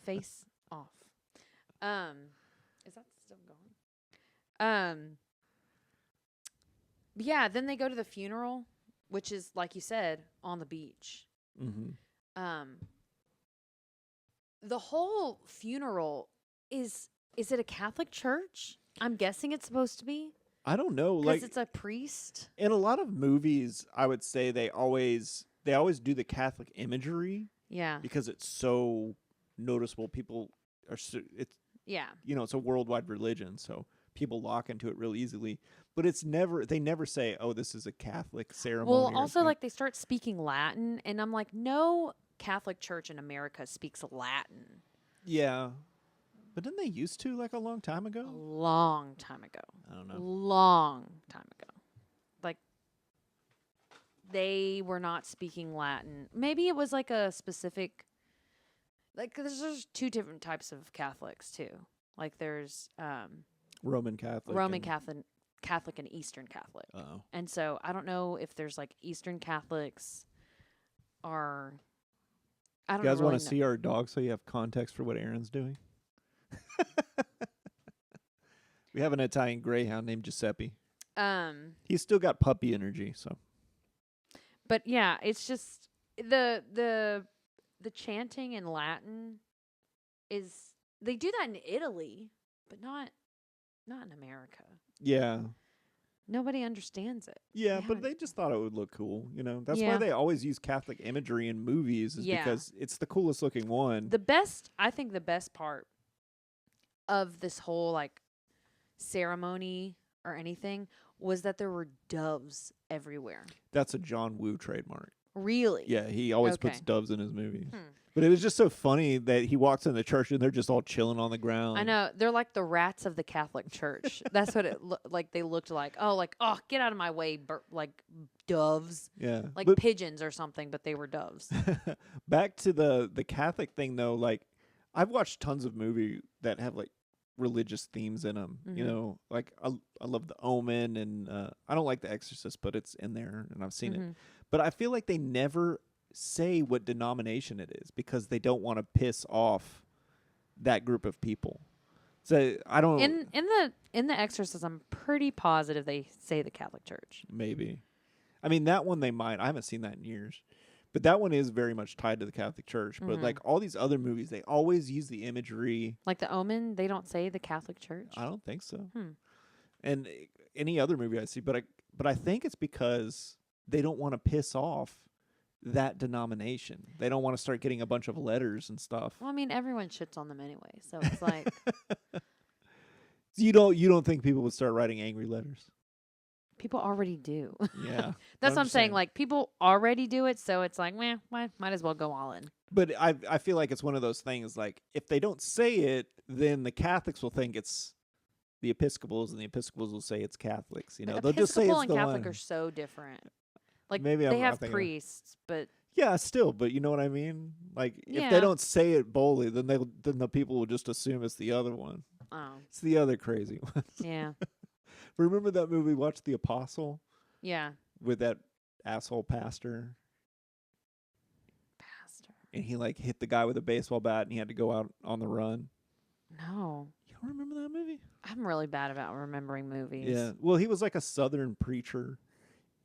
Face off. Is that still going? Yeah, then they go to the funeral, which is like you said, on the beach. Mm-hmm. The whole funeral is it a Catholic church? I'm guessing it's supposed to be. I don't know. Because Like it's a priest. in a lot of movies, I would say they always do the Catholic imagery Yeah. because it's so noticeable. People are it's Yeah. it's a worldwide religion, so people lock into it real easily. But they never say, "Oh, this is a Catholic ceremony." Well, or also anything. like they start speaking Latin and I'm like, no Catholic church in America speaks Latin. yeah. But didn't they used to like a long time A ago? long time ago. I don't know. Long time ago. Like they were not speaking Latin. Maybe it was like a specific like there's two different types of Catholics too. Like there's Roman Catholic. Roman and, Catholic and Eastern Catholic. Oh. And so I don't know if there's like Eastern Catholics are I don't You guys really want to see our dog so you have context for what Aaron's doing? We have an Italian greyhound named Giuseppe. He's still got puppy energy, so. But yeah, it's just the chanting in Latin is they do that in Italy, but not in America. Yeah. Nobody understands it. Yeah, They but haven't- they just thought it would look cool, That's Yeah. why they always use Catholic imagery in movies is Yeah. because it's the coolest looking one. I think the best part of this whole like ceremony or anything was that there were doves everywhere. That's a John Woo trademark. Really? Yeah, he always puts Okay. doves in his movies. Hmm. But it was just so funny that he walks in the church and they're just all chilling on the ground. I know. They're like the rats of the Catholic Church. That's what it like they looked like. Oh, get out of my way, like doves. Yeah. Like But pigeons or something, but they were doves. back to the Catholic thing though, like I've watched tons of movies that have like religious themes in them. Mhm. Like I love The Omen and I don't like The Exorcist, but it's in there and I've seen it. Mhm. But I feel like they never say what denomination it is because they don't want to piss off that group of people. So I don't. In the Exorcist, I'm pretty positive they say the Catholic Church. Maybe. I mean, that one they might. I haven't seen that in years. But that one is very much tied to the Catholic Church. But Mhm. like all these other movies, they always use the imagery. Like the Omen, they don't say the Catholic Church. I don't think so. Hmm. And any other movie I see, but I think it's because they don't want to piss off that denomination. They don't want to start getting a bunch of letters and stuff. Well, I mean, everyone shits on them anyway, so it's like You don't think people would start writing angry letters? people already do. Yeah. That's what I'm just saying. Like people already do it, so it's like, meh, might as well go all in. But I feel like it's one of those things like if they don't say it, then the Catholics will think it's the Episcopals and the Episcopals will say it's Catholics. But They'll just say it's Episcopal and the Catholic one. are so different. Like Maybe they I'm have thinking of- priests, but Yeah, still, but you know what I mean? Like if Yeah. they don't say it boldly, then the people will just assume it's the other one. oh It's the other crazy one. yeah, Remember that movie we watched, The Apostle, yeah. with that asshole pastor? Pastor. and he like hit the guy with a baseball bat, and he had to go out on the run. No. You don't remember that movie? I'm really bad about remembering movies. Yeah. Well, he was like a Southern preacher,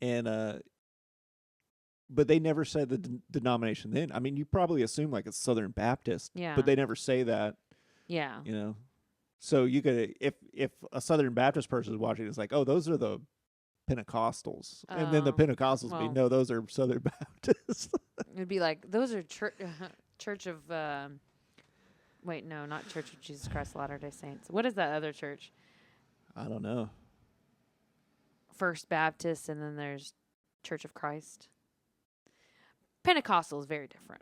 and but they never said the denomination then. I mean, you probably assume like it's Southern Baptist, Yeah. but they never say that. Yeah. You know, so you could if a Southern Baptist person is watching, it's like, oh, those are the Pentecostals, and then the Oh, Pentecostals be well. no, those are Southern Baptists. It'd be like, those are Church of, wait, no, not Church of Jesus Christ of Latter-day Saints. What is that other church? I don't know. First Baptist, and then there's Church of Christ. Pentecostal is very different.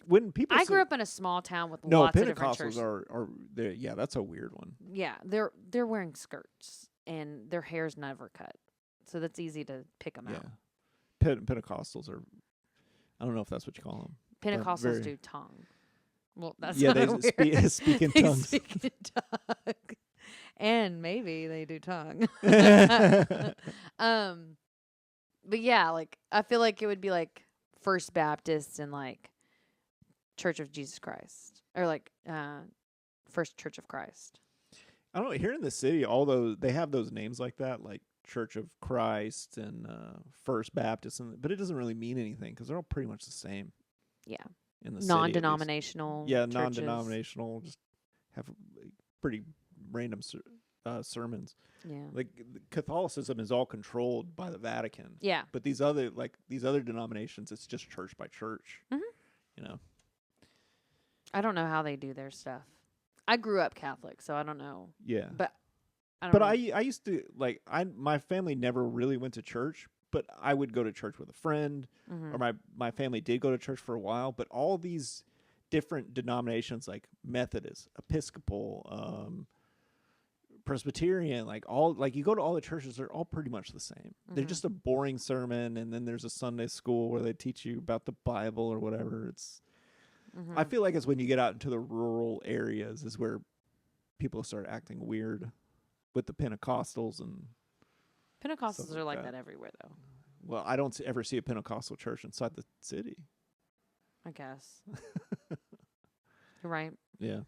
When people I say, grew up in a small town with no, lots of different Pentecostals churches. are yeah, that's a weird one. Yeah, they're wearing skirts and their hair's never cut, so that's easy to pick them Yeah, out. Pentecostals are. I don't know if that's what you call them. Pentecostals very- do tongue. Well, that's Yeah, they weird. speak in They tongues. speak in tongue. And maybe they do tongue. But yeah, like I feel like it would be like First Baptist and like Church of Jesus Christ, or like First Church of Christ. I don't know. Here in the city, all those they have those names like that, like Church of Christ and First Baptist, but it doesn't really mean anything because they're all pretty much the same. Yeah, In the city, at least. non-denominational. Yeah, churches. non-denominational. Just have pretty random sermons. Yeah, Like Catholicism is all controlled by the Vatican. yeah. But these other denominations, it's just church by church. Mhm. You know. I don't know how they do their stuff. I grew up Catholic, so I don't know. Yeah. But I don't But know. I used to my family never really went to church, but I would go to church with a friend, Mhm. or my family did go to church for a while. But all these different denominations, like Methodist, Episcopal, Presbyterian, you go to all the churches, they're all pretty much the same. They're Mhm. just a boring sermon, and then there's a Sunday school where they teach you about the Bible or whatever. I Mhm. feel like it's when you get out into the rural areas is where people start acting weird with the Pentecostals and Pentecostals stuff are like like that. that everywhere, though. well, I don't ever see a Pentecostal church inside the city. I guess. You're right. Yeah.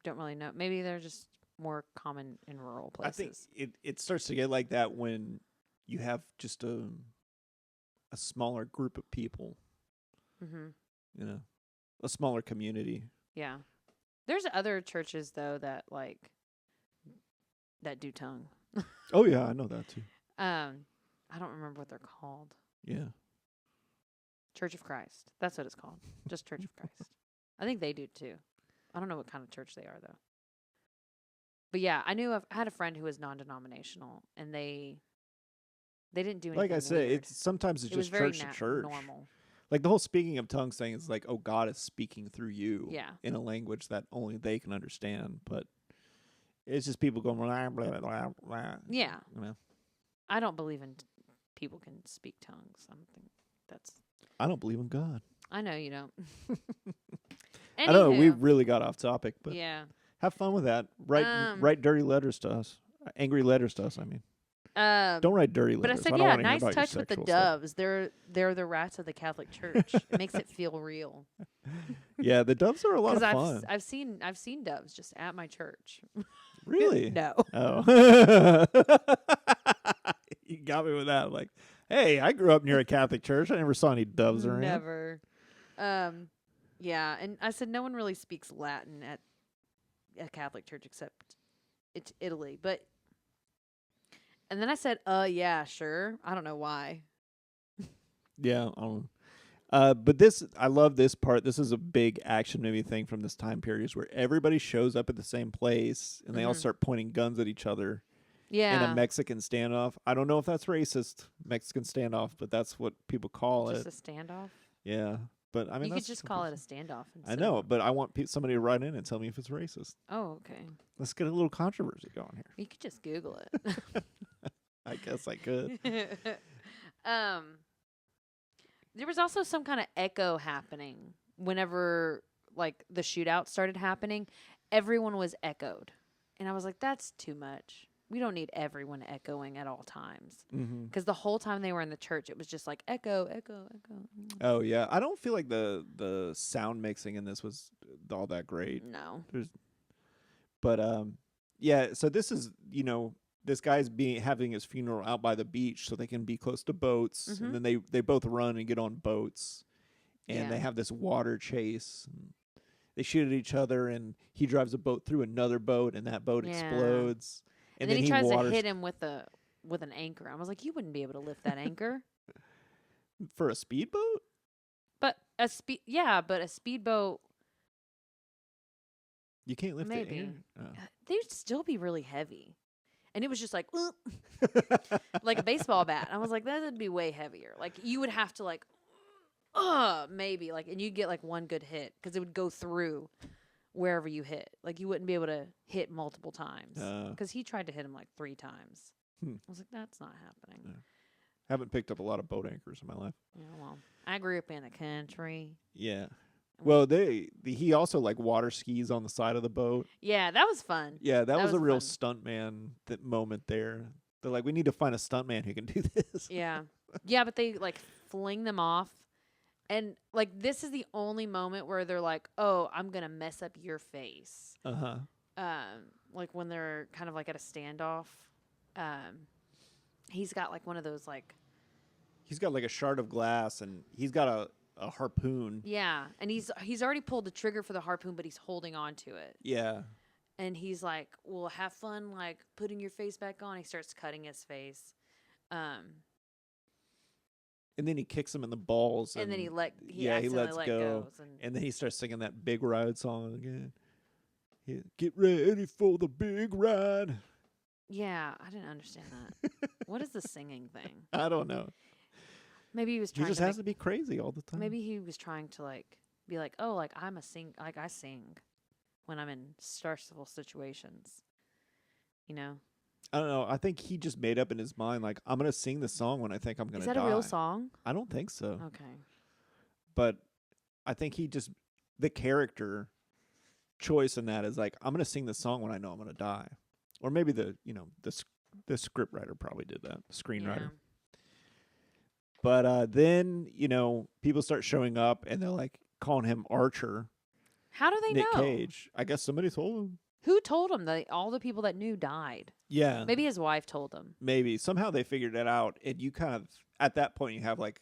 Don't really know. Maybe they're just more common in rural I think places. it starts to get like that when you have just a smaller group of people, Mm-hmm. you know, a smaller community. Yeah. There's other churches though that do tongue. Oh yeah, I know that too. I don't remember what they're called. Yeah. Church of Christ. That's what it's called. Just Church of Christ. I think they do too. I don't know what kind of church they are though. But yeah, I had a friend who was non-denominational, and they didn't do anything. Like I said, weird. sometimes it's It was just very church to church. normal. Like the whole speaking of tongues thing is like, oh, God is speaking through you Yeah. in a language that only they can understand. But it's just people going blah blah blah blah. Yeah. You know, I don't believe in people can speak tongues. I don't think that's. I don't believe in God. I know you don't. I don't know. We Anywho, really got off topic, but yeah. have fun with that. Write dirty letters to us. Angry letters to us. I mean, don't write dirty But I letters. said, don't yeah, wanna hear nice about your touch with the sexual stuff. doves. They're the rats of the Catholic Church. It makes it feel real. Yeah, the doves are a lot of Because fun. I've seen doves just at my church. Really? No. Oh. You got me with that. Like, hey, I grew up near a Catholic church. I never saw any doves around. Never. Yeah, and I said no one really speaks Latin at a Catholic church except it's Italy. And then I said, yeah, sure. I don't know why. Yeah. But I love this part. This is a big action movie thing from this time period, is where everybody shows up at the same place and they all Mhm. start pointing guns at each other in Yeah. a Mexican standoff. I don't know if that's racist, Mexican standoff, but that's what people call Just it. a standoff. Yeah. But I mean, You could that's just what call it a people- standoff. I instead know, of but I want somebody to write in and tell me if it's racist. Oh, okay. Let's get a little controversy going here. You could just Google it. I guess I could. There was also some kind of echo happening whenever like the shootout started happening. Everyone was echoed, and I was like, "That's too much." we don't need everyone echoing at all times. Mm-hmm. Because the whole time they were in the church, it was just like echo, echo, echo. Oh yeah, I don't feel like the sound mixing in this was all that great. No. But yeah. So this is this guy's having his funeral out by the beach so they can be close to boats, Mhm. and then they both run and get on boats, and Yeah. they have this water chase. And they shoot at each other, and he drives a boat through another boat, and that boat Yeah. explodes. And then he tries waters to hit him with an anchor. I was like, you wouldn't be able to lift that anchor. for a speedboat. But a speedboat, You can't lift Maybe. it. Oh. they'd still be really heavy. And it was just like, like a baseball bat. I was like, that would be way heavier. Like you would have to like, maybe like, and you'd get like one good hit because it would go through wherever you hit. Like you wouldn't be able to hit multiple times because he tried to hit him like 3 times. Hmm. I was like, that's not happening. Yeah. Haven't picked up a lot of boat anchors in my life. Yeah, well, I grew up in the country. Yeah. Well, he also like water skis on the side of the boat. Yeah, that was fun. Yeah, that was a real fun. stuntman moment there. They're like, we need to find a stuntman who can do this. Yeah. Yeah, but they like fling them off. And like this is the only moment where they're like, "Oh, I'm going to mess up your face." Uh-huh. Like when they're kind of like at a standoff. He's got like one of those like He's got like a shard of glass, and he's got a harpoon. yeah, and he's already pulled the trigger for the harpoon, but he's holding on to it. Yeah. And he's like, "Well, have fun like putting your face back on." He starts cutting his face. And then he kicks him in the balls. And then he accidentally lets go. go. And then he starts singing that big ride song again. Get ready for the big ride. Yeah, I didn't understand that. What is the singing thing? I don't know. Maybe he was He trying just to has to be crazy all the time. maybe he was trying to like be like, "Oh, like I sing when I'm in stressful situations." You know? I don't know. I think he just made up in his mind, like, I'm going to sing the song when I think I'm going Is to that die. a real song? I don't think so. Okay. But I think the character choice in that is like, I'm going to sing the song when I know I'm going to die. Or maybe the script writer probably did that, the screenwriter. Yeah. But then, people start showing up, and they're like calling him Archer, How do they Nick know? Cage. I guess somebody told him. Who told him that all the people that knew died? Yeah. Maybe his wife told him. Maybe. Somehow they figured it out, and you kind of, at that point, you have like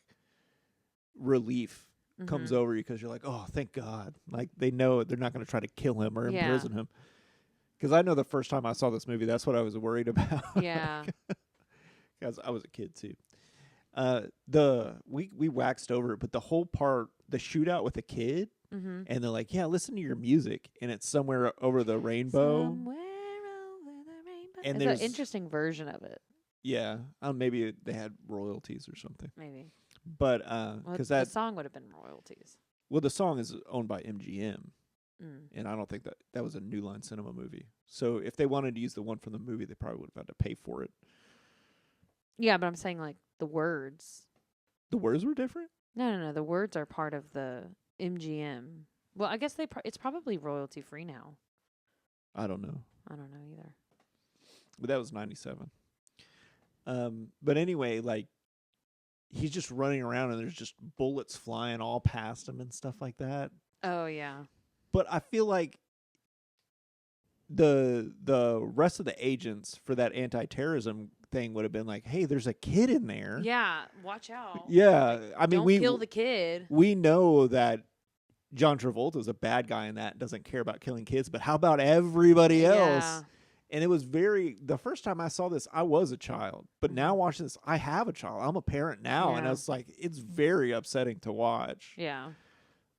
relief comes Mhm. over you because you're like, oh, thank God. Like they know they're not going to try to kill him or Yeah. imprison him. Because I know the first time I saw this movie, that's what I was worried about. Yeah. Because I was a kid too. We waxed over it, but the whole part, the shootout with the kid, Mm-hmm. and they're like, yeah, listen to your music, and it's somewhere over the rainbow. Somewhere over the rainbow. And It's there's- an interesting version of it. Yeah, maybe they had royalties or something. Maybe. But Well, because the song would have been royalties. the song is owned by MGM, Mm. and I don't think that was a New Line Cinema movie. So if they wanted to use the one from the movie, they probably would have had to pay for it. Yeah, but I'm saying like the words. The words were different. No. The words are part of the MGM. Well, I guess it's probably royalty free now. I don't know, I don't know either. but that was 97. But anyway, like he's just running around, and there's just bullets flying all past him and stuff like that. Oh yeah. But I feel like the rest of the agents for that anti-terrorism thing would have been like, hey, there's a kid in there. Yeah, watch out. Yeah, I mean, Don't kill the kid. we know that John Travolta is a bad guy in that and doesn't care about killing kids, but how about everybody else? Yeah. And it was the first time I saw this, I was a child, but now watching this, I have a child. I'm a parent now, and Yeah. it's like, it's very upsetting to watch. Yeah.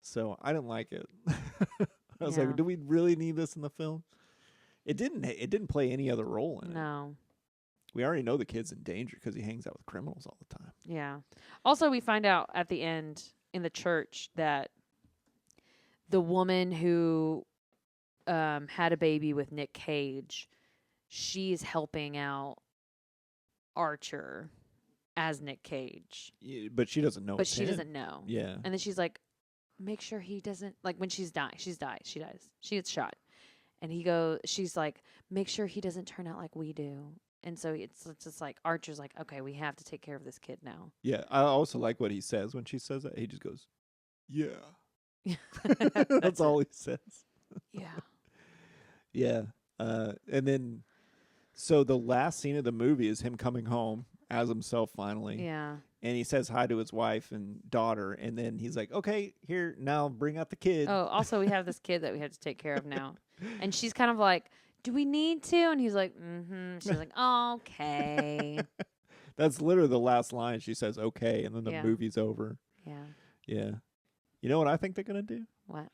So I didn't like it. I was Yeah. like, do we really need this in the film? It didn't play any other role in it. No. We already know the kid's in danger because he hangs out with criminals all the time. Yeah. Also, we find out at the end in the church that the woman who had a baby with Nick Cage, she's helping out Archer as Nick Cage, Yeah, but she doesn't know. but it's she him. doesn't know. Yeah. And then she's like, make sure he doesn't, like when she dies, she gets shot. And she's like, make sure he doesn't turn out like we do. And so it's just like Archer's like, okay, we have to take care of this kid now. Yeah, I also like what he says when she says that. He just goes, "Yeah." That's all he says. Yeah. Yeah. And then, so the last scene of the movie is him coming home as himself finally. Yeah. And he says hi to his wife and daughter. And then he's like, okay, here, now bring out the kid. Oh, also we have this kid that we have to take care of now. And she's kind of like, do we need to? And he's like, mm-hmm. She's like, okay. That's literally the last line. She says, okay. And then the Yeah. movie's over. Yeah. Yeah. You know what I think they're going to do? What?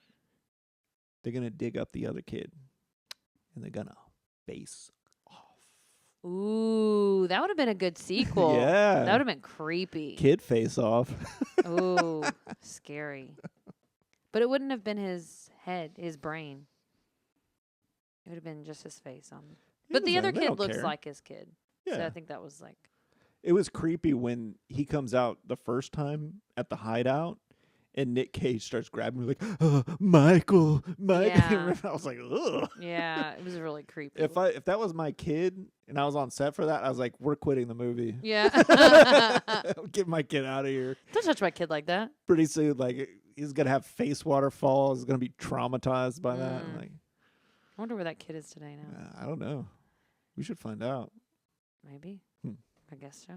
They're going to dig up the other kid. And they're going to face off. Ooh, that would have been a good sequel. Yeah. That would have been creepy. Kid face off. Ooh, scary. But it wouldn't have been his head, his brain. It would have been just his face on. But the other They kid don't looks care. like his kid. Yeah. So I think that was like, It was creepy when he comes out the first time at the hideout and Nick Cage starts grabbing him like, Michael. Yeah. I was like, ugh. yeah, it was really creepy. If that was my kid and I was on set for that, I was like, we're quitting the movie. Yeah. Get my kid out of here. Don't touch my kid like that. Pretty soon, like, he's going to have face waterfalls. He's going to be traumatized by that. Mm. Like, I wonder where that kid is today now. I don't know. We should find out. Maybe. Hmm. I guess so.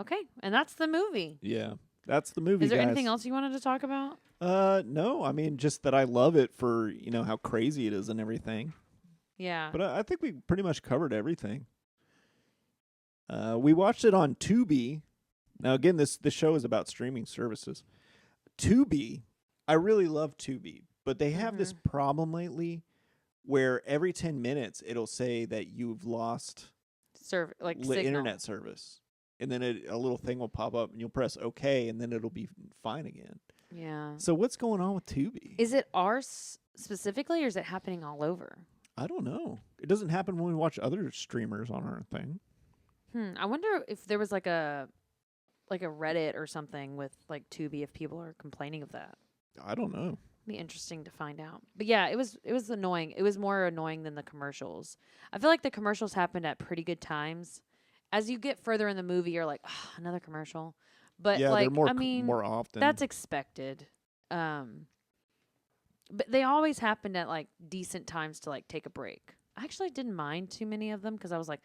Okay, and that's the movie. Yeah. That's the movie, Is there guys. anything else you wanted to talk about? No. I mean, just that I love it for, how crazy it is and everything. Yeah. But I think we pretty much covered everything. We watched it on Tubi. Now, again, this show is about streaming services. Tubi, I really love Tubi, but they have this problem lately where every 10 minutes it'll say that you've lost Signal. internet service. And then a little thing will pop up and you'll press OK and then it'll be fine again. Yeah. So what's going on with Tubi? Is it ours specifically, or is it happening all over? I don't know. It doesn't happen when we watch other streamers on our thing. I wonder if there was like a Reddit or something with like Tubi, if people are complaining of that. I don't know. Be interesting to find out. But yeah, it was annoying. It was more annoying than the commercials. I feel like the commercials happened at pretty good times. As you get further in the movie, you're like, oh, another commercial. But Yeah, like, they're more I mean, more often. that's expected. But they always happened at like decent times to like take a break. I actually didn't mind too many of them because I was like,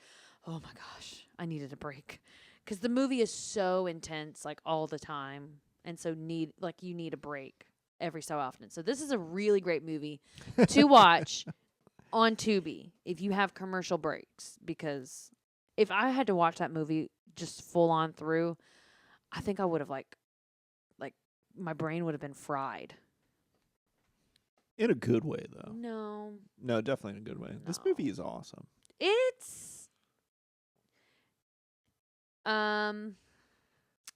oh my gosh, I needed a break. Because the movie is so intense like all the time. And so you need a break every so often. So this is a really great movie to watch on Tubi if you have commercial breaks, because if I had to watch that movie just full on through, I think I would have like my brain would have been fried. in a good way, though. No, Definitely in a good way. This No. movie is awesome. it's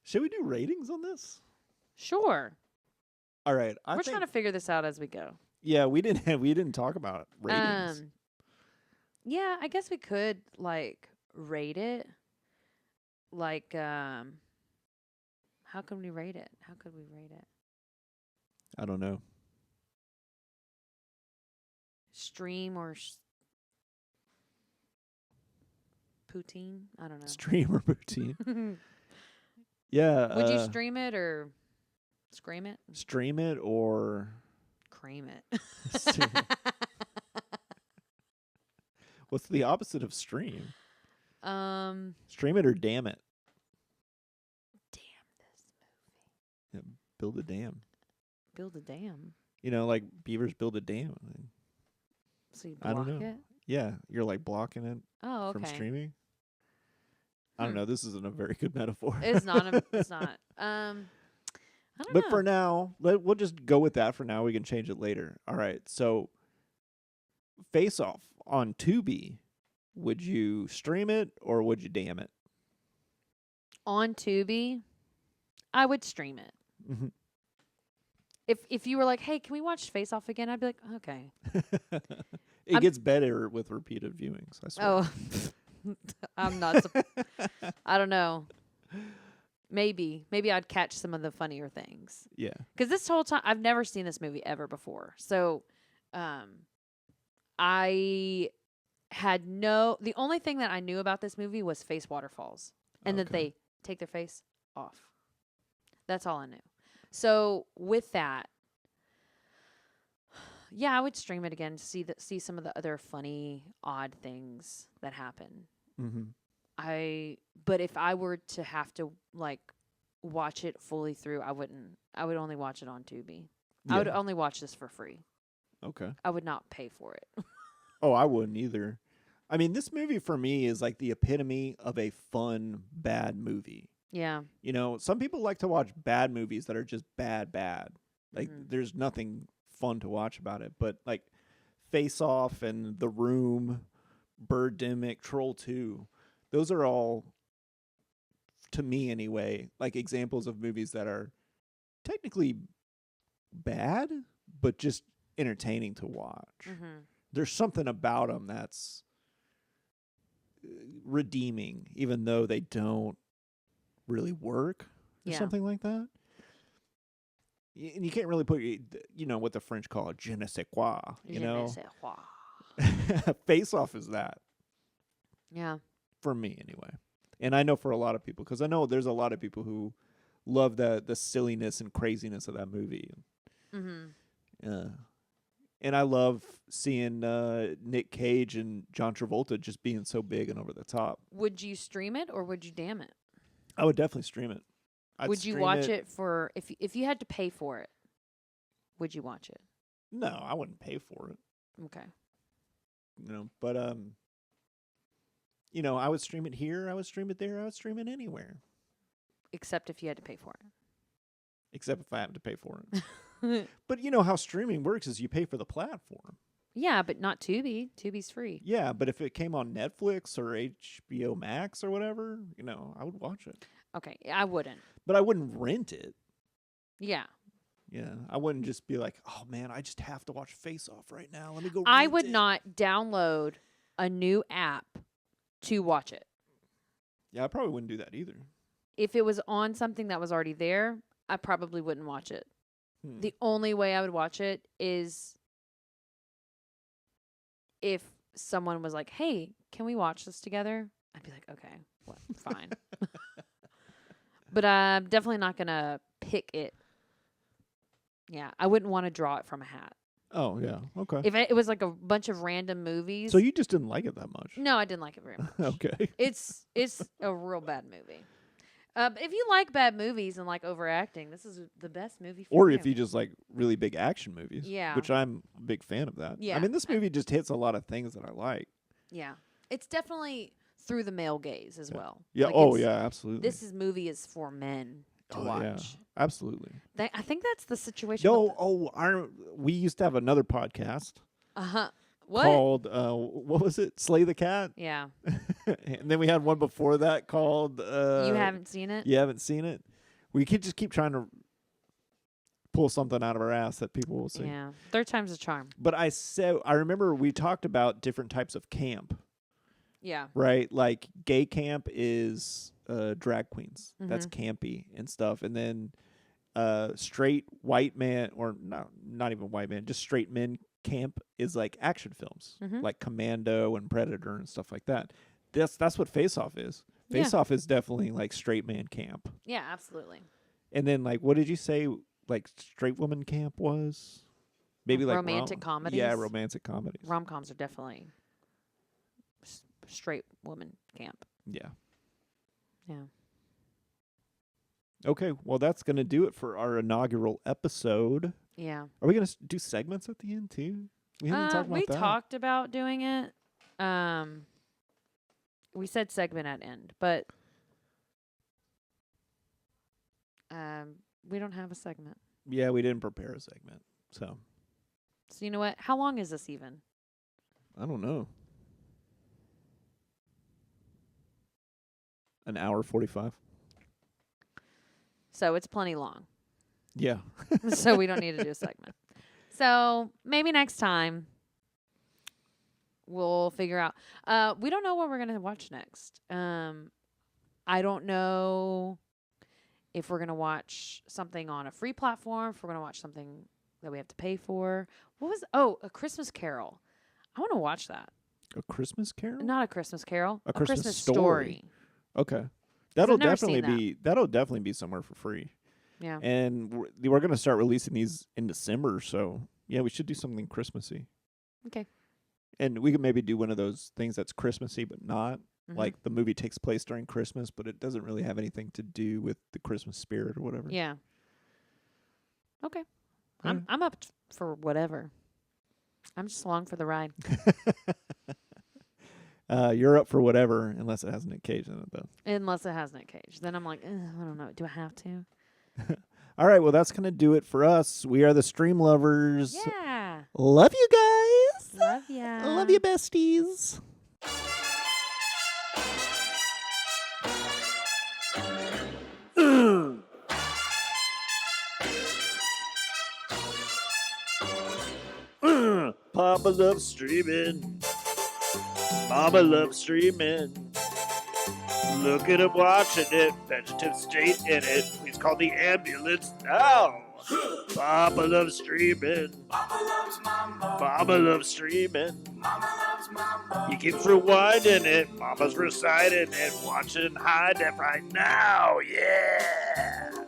Should we do ratings on this? sure. All right. We're trying to figure this out as we go. Yeah, we didn't talk about ratings. Yeah, I guess we could like rate it. Like, how can we rate it? How could we rate it? I don't know. Stream or poutine? I don't know. Stream or poutine. Yeah. Would you stream it or scream it? stream it or Cream it. what's the opposite of stream? Damn Stream it or damn it. this Build a dam. build a dam. Like beavers build a dam. So you I block don't know. it? Yeah, you're like blocking it Oh, okay. from streaming. I don't Hmm. know. This isn't a very good metaphor. It's not. It's not. I don't But know. for now, we'll just go with that for now. We can change it later. All right. So, Face Off on Tubi. Would you stream it or would you damn it? On Tubi, I would stream it. Mm-hmm. If you were like, hey, can we watch Face Off again? I'd be like, okay. It I'm- gets better with repeated viewings. I swear. Oh, I'm not. I don't know. Maybe I'd catch some of the funnier things. Yeah. Because this whole time, I've never seen this movie ever before. So, I I had the only thing that I knew about this movie was face waterfalls and that Okay. they take their face off. That's all I knew. So with that, yeah, I would stream it again to see some of the other funny, odd things that happen. Mm-hmm. But if I were to have to like watch it fully through, I wouldn't. I would only watch it on Tubi. I would only watch this for free. Okay. I would not pay for it. Oh, I wouldn't either. I mean, this movie for me is like the epitome of a fun, bad movie. Yeah. You know, some people like to watch bad movies that are just bad. Like, Mhm. there's nothing fun to watch about it. But, like, Face Off and The Room, Birdemic, Troll 2, those are all, to me anyway, like examples of movies that are technically bad, but just entertaining to watch. Mhm. There's something about them that's redeeming, even though they don't really work or Yeah. something like that. And you can't really put, what the French call je ne sais quoi, you Je ne know? sais quoi. Face Off is that, Yeah. for me anyway. And I know for a lot of people, because I know there's a lot of people who love the silliness and craziness of that movie. Mhm. And I love seeing Nick Cage and John Travolta just being so big and over the top. Would you stream it or would you damn it? I would definitely stream it. Would you watch it for if you had to pay for it? Would you watch it? No, I wouldn't pay for it. Okay. But I would stream it here, I would stream it there, I would stream it anywhere, Except if you had to pay for except if I have to pay for it. it. But you know how streaming works is you pay for the platform. Yeah, but not Tubi. Tubi's free. Yeah, but if it came on Netflix or HBO Max or whatever, I would watch it. Okay, I wouldn't. But I wouldn't rent it. Yeah. Yeah, I wouldn't just be like, oh man, I just have to watch Face Off right now. Let me go. I rent would it." not download a new app to watch it. Yeah, I probably wouldn't do that either. If it was on something that was already there, I probably wouldn't watch it. The only way I would watch it is if someone was like, "Hey, can we watch this together?" I'd be like, "Okay, what? Fine." But I'm definitely not gonna pick it. Yeah, I wouldn't want to draw it from a hat. Oh yeah, okay. If it was like a bunch of random movies. So you just didn't like it that much? No, I didn't like it very much. Okay. It's a real bad movie. If you like bad movies and like overacting, this is the best movie for Or you. if you just like really big action movies. Yeah. Which I'm a big fan of that. Yeah. I mean, this movie just hits a lot of things that I like. Yeah. It's definitely through the male gaze as well. Yeah. Like, Oh it's- yeah, absolutely. Movie is for men to watch. Yeah, absolutely. I think that's the situation. No, we used to have another podcast What? called what was it? Slay the Cat. Yeah. And then we had one before that called You haven't seen it? You haven't seen it? We could just keep trying to pull something out of our ass that people will see. Yeah. Third time's a charm. But I remember we talked about different types of camp, Yeah. right? Like gay camp is drag queens. That's Mm-hmm. campy and stuff. And then straight white man, or no, not even white man, just straight men camp is like action films, Mhm. like Commando and Predator and stuff like that. That's what Face Off is. Yeah. Face Off is definitely like straight man camp. Yeah, absolutely. And then like, what did you say? Like straight woman camp was maybe like Romantic comedies? Yeah, romantic comedies. Rom-coms are definitely straight woman camp. Yeah. Yeah. Okay, well that's gonna do it for our inaugural episode. Yeah. Are we gonna do segments at the end too? We haven't talked about we that. talked about doing it. We said segment at end, but we don't have a segment. Yeah, we didn't prepare a segment, so So you know what? How long is this even? I don't know. An hour 45. So it's plenty long. Yeah. So we don't need to do a segment. So maybe next time we'll figure out. We don't know what we're gonna watch next. I don't know if we're gonna watch something on a free platform, if we're gonna watch something that we have to pay for. What was A Christmas Carol. I want to watch that. A Christmas Carol? Not A Christmas Carol. A Christmas Christmas Story. Okay. That'll I've never seen definitely be somewhere for free. Yeah. And we're going to start releasing these in December, so yeah, we should do something Christmassy. Okay. And we could maybe do one of those things that's Christmassy but not. Mhm. Like the movie takes place during Christmas, but it doesn't really have anything to do with the Christmas spirit or whatever. Yeah. Okay. Yeah. I'm up for whatever. I'm just along for the ride. You're up for whatever, unless it has Nick Cage in it, though. Unless it has Nick Cage. Then I'm like, I don't know. Do I have to? All right, well, that's going to do it for us. We are the Stream Lovers. Yeah. Love you guys. Love ya. Love you, besties. Papa loves streaming. Mama loves streaming. Look at him watching it. Vegetative state in it. Please call the ambulance now. Papa loves streaming. Mama loves streaming. He keeps rewinding it. Mama's reciting it. Watching high def right now. Yeah.